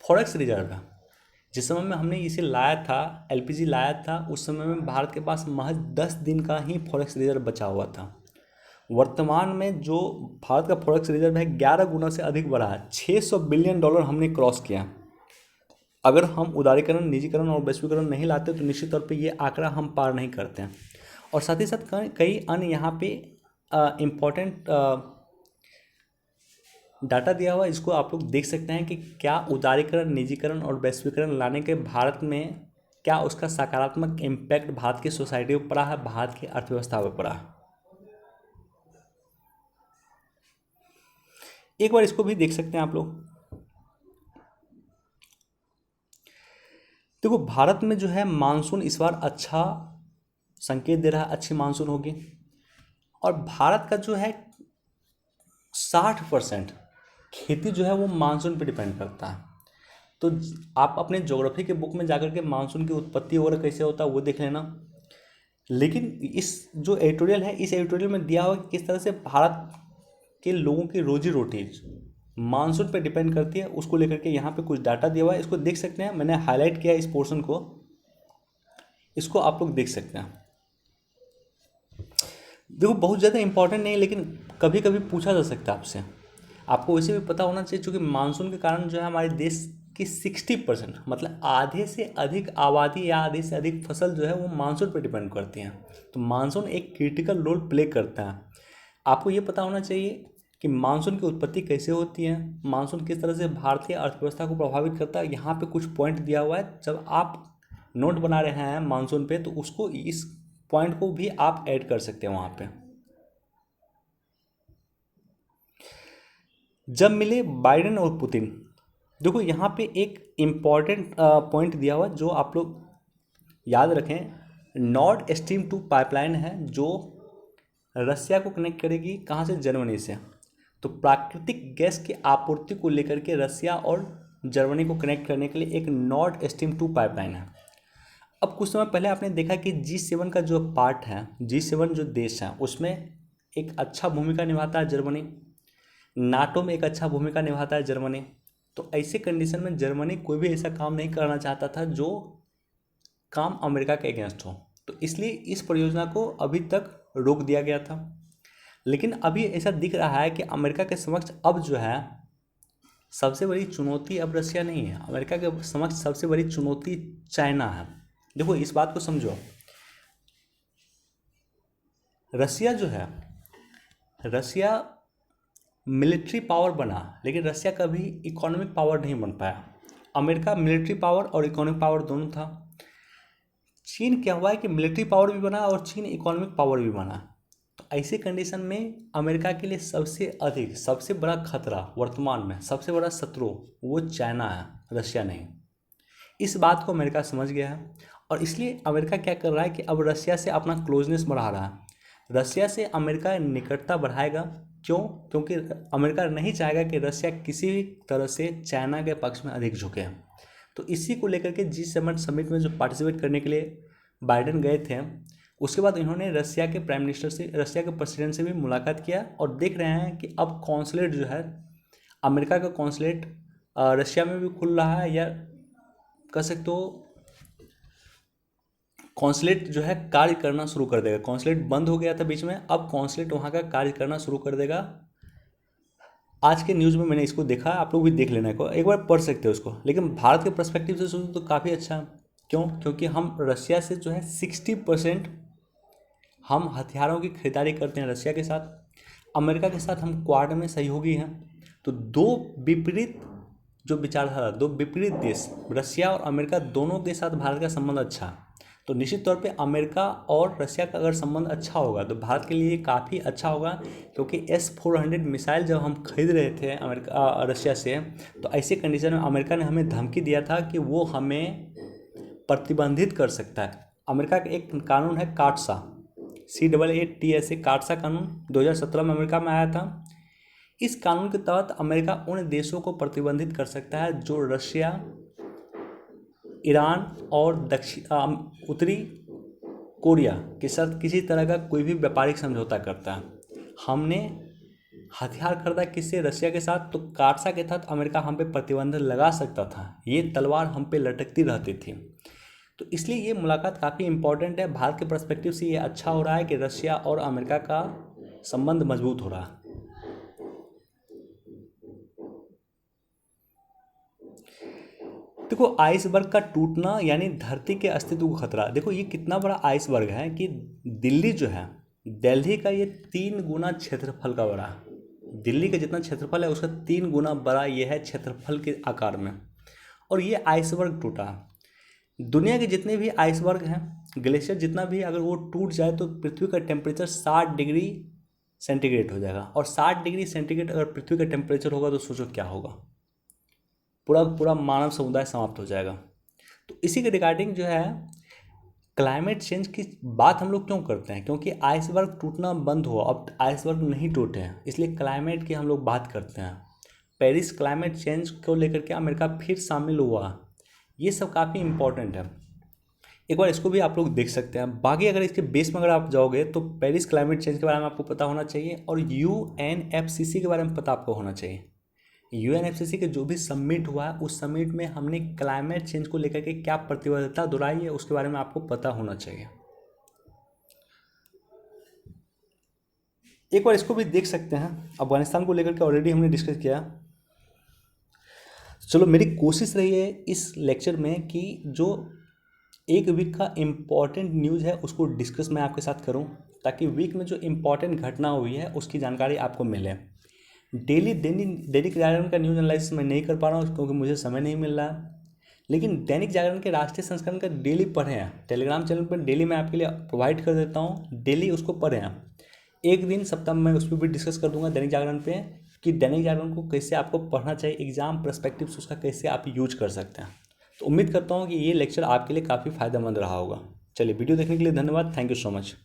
फॉरेक्स रिजर्व है, जिस समय में हमने इसे लाया था, LPG लाया था, उस समय में भारत के पास महज 10 दिन का ही फॉरेक्स रिजर्व बचा हुआ था। वर्तमान में जो भारत का फॉरेक्स रिजर्व है 11 गुना से अधिक बढ़ा है, $600 बिलियन हमने क्रॉस किया। अगर हम उदारीकरण, निजीकरण और वैश्वीकरण नहीं लाते तो निश्चित तौर पे ये आंकड़ा हम पार नहीं करते हैं। और साथ ही साथ कई अन्य यहाँ पे इम्पॉर्टेंट डाटा दिया हुआ है, इसको आप लोग देख सकते हैं कि क्या उदारीकरण, निजीकरण और वैश्वीकरण लाने के भारत में क्या उसका सकारात्मक इम्पैक्ट भारत की सोसाइटी पर पड़ा है, भारत की अर्थव्यवस्था पर पड़ा है। एक बार इसको भी देख सकते हैं आप लोग। देखो, भारत में जो है मानसून इस बार अच्छा संकेत दे रहा है, अच्छी मानसून होगी, और भारत का जो है 60% खेती जो है वो मानसून पे डिपेंड करता है। तो आप अपने ज्योग्राफी के बुक में जाकर के मानसून की उत्पत्ति वगैरह कैसे होता है वो देख लेना। लेकिन इस जो एडिटोरियल है, इस एडिटोरियल में दिया हुआ कि किस तरह से भारत के लोगों की रोजी रोटी मानसून पे डिपेंड करती है, उसको लेकर के यहाँ पे कुछ डाटा दिया हुआ है, इसको देख सकते हैं। मैंने हाईलाइट किया इस पोर्शन को, इसको आप लोग देख सकते हैं। देखो, बहुत ज़्यादा इंपॉर्टेंट नहीं, लेकिन कभी कभी पूछा जा सकता है आपसे। आपको वैसे भी पता होना चाहिए, क्योंकि मानसून के कारण जो है हमारे देश की 60% मतलब आधे से अधिक आबादी या आधे से अधिक फसल जो है वो मानसून पर डिपेंड करती हैं। तो मानसून एक क्रिटिकल रोल प्ले करता है। आपको ये पता होना चाहिए कि मानसून की उत्पत्ति कैसे होती है, मानसून किस तरह से भारतीय अर्थव्यवस्था को प्रभावित करता है। यहाँ पे कुछ पॉइंट दिया हुआ है, जब आप नोट बना रहे हैं मानसून पे तो उसको, इस पॉइंट को भी आप ऐड कर सकते हैं वहाँ पे। जब मिले बाइडेन और पुतिन, देखो यहाँ पे एक इम्पॉर्टेंट पॉइंट दिया हुआ जो आप लोग याद रखें। नॉर्ड स्ट्रीम 2 पाइपलाइन है जो रसिया को कनेक्ट करेगी, कहाँ से, जर्मनी से। तो प्राकृतिक गैस की आपूर्ति को लेकर के रसिया और जर्मनी को कनेक्ट करने के लिए एक नॉर्थ स्ट्रीम 2 पाइपलाइन है। अब कुछ समय पहले आपने देखा कि G7 का जो पार्ट है, G7 जो देश है उसमें एक अच्छा भूमिका निभाता है जर्मनी, नाटो में एक अच्छा भूमिका निभाता है जर्मनी। तो ऐसे कंडीशन में जर्मनी कोई भी ऐसा काम नहीं करना चाहता था जो काम अमेरिका के अगेंस्ट हो, तो इसलिए इस परियोजना को अभी तक रोक दिया गया था। लेकिन अभी ऐसा दिख रहा है कि अमेरिका के समक्ष अब जो है सबसे बड़ी चुनौती अब रसिया नहीं है, अमेरिका के समक्ष सबसे बड़ी चुनौती चाइना है। देखो इस बात को समझो, रसिया जो है, रसिया मिलिट्री पावर बना लेकिन रसिया कभी इकोनॉमिक पावर नहीं बन पाया। अमेरिका मिलिट्री पावर और इकोनॉमिक पावर दोनों था। चीन क्या हुआ है कि मिलिट्री पावर भी बना और चीन इकोनॉमिक पावर भी बना। तो ऐसे कंडीशन में अमेरिका के लिए सबसे अधिक, सबसे बड़ा खतरा वर्तमान में, सबसे बड़ा शत्रु वो चाइना है, रशिया नहीं। इस बात को अमेरिका समझ गया है और इसलिए अमेरिका क्या कर रहा है कि अब रशिया से अपना क्लोजनेस बढ़ा रहा है। रशिया से अमेरिका निकटता बढ़ाएगा। क्यों? क्योंकि अमेरिका नहीं चाहेगा कि रशिया किसी भी तरह से चाइना के पक्ष में अधिक झुके। तो इसी को लेकर के G7 समिट में जो पार्टिसिपेट करने के लिए बाइडेन गए थे, उसके बाद इन्होंने रशिया के प्राइम मिनिस्टर से, रशिया के प्रेसिडेंट से भी मुलाकात किया और देख रहे हैं कि अब कॉन्सुलेट जो है, अमेरिका का कॉन्सुलेट रशिया में भी खुल रहा है, या कह सकते हो कॉन्सुलेट जो है कार्य करना शुरू कर देगा। कॉन्सुलेट बंद हो गया था बीच में, अब कॉन्सुलेट वहाँ का कार्य करना शुरू कर देगा। आज के न्यूज़ में मैंने इसको देखा, आप लोग भी देख लेना को, एक बार पढ़ सकते हो उसको। लेकिन भारत के पर्सपेक्टिव से सोचो तो काफ़ी अच्छा है। क्यों? क्योंकि हम रशिया से जो है 60% हम हथियारों की खरीदारी करते हैं रशिया के साथ। अमेरिका के साथ हम क्वाड में सहयोगी हैं। तो दो विपरीत जो विचारधारा, दो विपरीत देश, रशिया और अमेरिका दोनों के साथ भारत का संबंध अच्छा है। तो निश्चित तौर पे अमेरिका और रशिया का अगर संबंध अच्छा होगा तो भारत के लिए काफ़ी अच्छा होगा। क्योंकि S-400 मिसाइल जब हम खरीद रहे थे अमेरिका रशिया से, तो ऐसे कंडीशन में अमेरिका ने हमें धमकी दिया था कि वो हमें प्रतिबंधित कर सकता है। अमेरिका का एक कानून है काटसा, CAATSA, काटसा कानून 2017 में अमेरिका में आया था। इस कानून के तहत अमेरिका उन देशों को प्रतिबंधित कर सकता है जो रशिया, ईरान और उत्तरी कोरिया के साथ किसी तरह का कोई भी व्यापारिक समझौता करता है। हमने हथियार खरीदा किससे? रशिया के साथ। तो काटसा के तहत अमेरिका हम पे प्रतिबंध लगा सकता था, ये तलवार हम पे लटकती रहती थी। तो इसलिए ये मुलाकात काफ़ी इंपॉर्टेंट है। भारत के पर्सपेक्टिव से ये अच्छा हो रहा है कि रशिया और अमेरिका का संबंध मजबूत हो रहा है। देखो आइसबर्ग का टूटना यानी धरती के अस्तित्व को खतरा। देखो ये कितना बड़ा आइसबर्ग है कि दिल्ली जो है, दिल्ली का ये 3 गुना क्षेत्रफल का बड़ा है। दिल्ली का जितना क्षेत्रफल है उसका 3 गुना बड़ा ये है क्षेत्रफल के आकार में। और ये आइसबर्ग टूटा। दुनिया के जितने भी आइसबर्ग हैं, ग्लेशियर जितना भी, अगर वो टूट जाए तो पृथ्वी का टेम्परेचर 60 डिग्री सेंटीग्रेड हो जाएगा। और 60 डिग्री सेंटीग्रेड अगर पृथ्वी का टेम्परेचर होगा तो सोचो क्या होगा, पूरा मानव समुदाय समाप्त हो जाएगा। तो इसी के रिगार्डिंग जो है क्लाइमेट चेंज की बात हम लोग क्यों करते हैं? क्योंकि आइसबर्ग टूटना बंद हुआ, अब आइसबर्ग नहीं टूटे हैं, इसलिए क्लाइमेट की हम लोग बात करते हैं। पेरिस क्लाइमेट चेंज को लेकर के अमेरिका फिर शामिल हुआ, ये सब काफ़ी इंपॉर्टेंट है। एक बार इसको भी आप लोग देख सकते हैं। बाकी अगर इसके बेस में अगर आप जाओगे तो पेरिस क्लाइमेट चेंज के बारे में आपको पता होना चाहिए और UNFCCC के बारे में पता आपको होना चाहिए। UNFCCC के जो भी समिट हुआ है उस समिट में हमने क्लाइमेट चेंज को लेकर के क्या प्रतिबद्धता दोहराई है उसके बारे में आपको पता होना चाहिए। एक बार इसको भी देख सकते हैं। अफगानिस्तान को लेकर के ऑलरेडी हमने डिस्कस किया। चलो मेरी कोशिश रही है इस लेक्चर में कि जो एक वीक का इम्पॉर्टेंट न्यूज़ है उसको डिस्कस मैं आपके साथ करूं, ताकि वीक में जो इम्पॉर्टेंट घटना हुई है उसकी जानकारी आपको मिले। दैनिक जागरण का न्यूज़ एनालिसिस मैं नहीं कर पा रहा हूँ क्योंकि मुझे समय नहीं मिल रहा है। लेकिन दैनिक जागरण के राष्ट्रीय संस्करण का डेली पढ़े हैं, टेलीग्राम चैनल पर डेली मैं आपके लिए प्रोवाइड कर देता हूँ, डेली उसको पढ़े हैं। एक दिन सप्ताह में मैं उस पर भी डिस्कस कर दूंगा दैनिक जागरण पे कि दैनिक जागरण को कैसे आपको पढ़ना चाहिए, एग्जाम पर्सपेक्टिव से उसका कैसे आप यूज कर सकते हैं। तो उम्मीद करता हूँ कि ये लेक्चर आपके लिए काफ़ी फ़ायदेमंद रहा होगा। चलिए वीडियो देखने के लिए धन्यवाद। Thank you so much.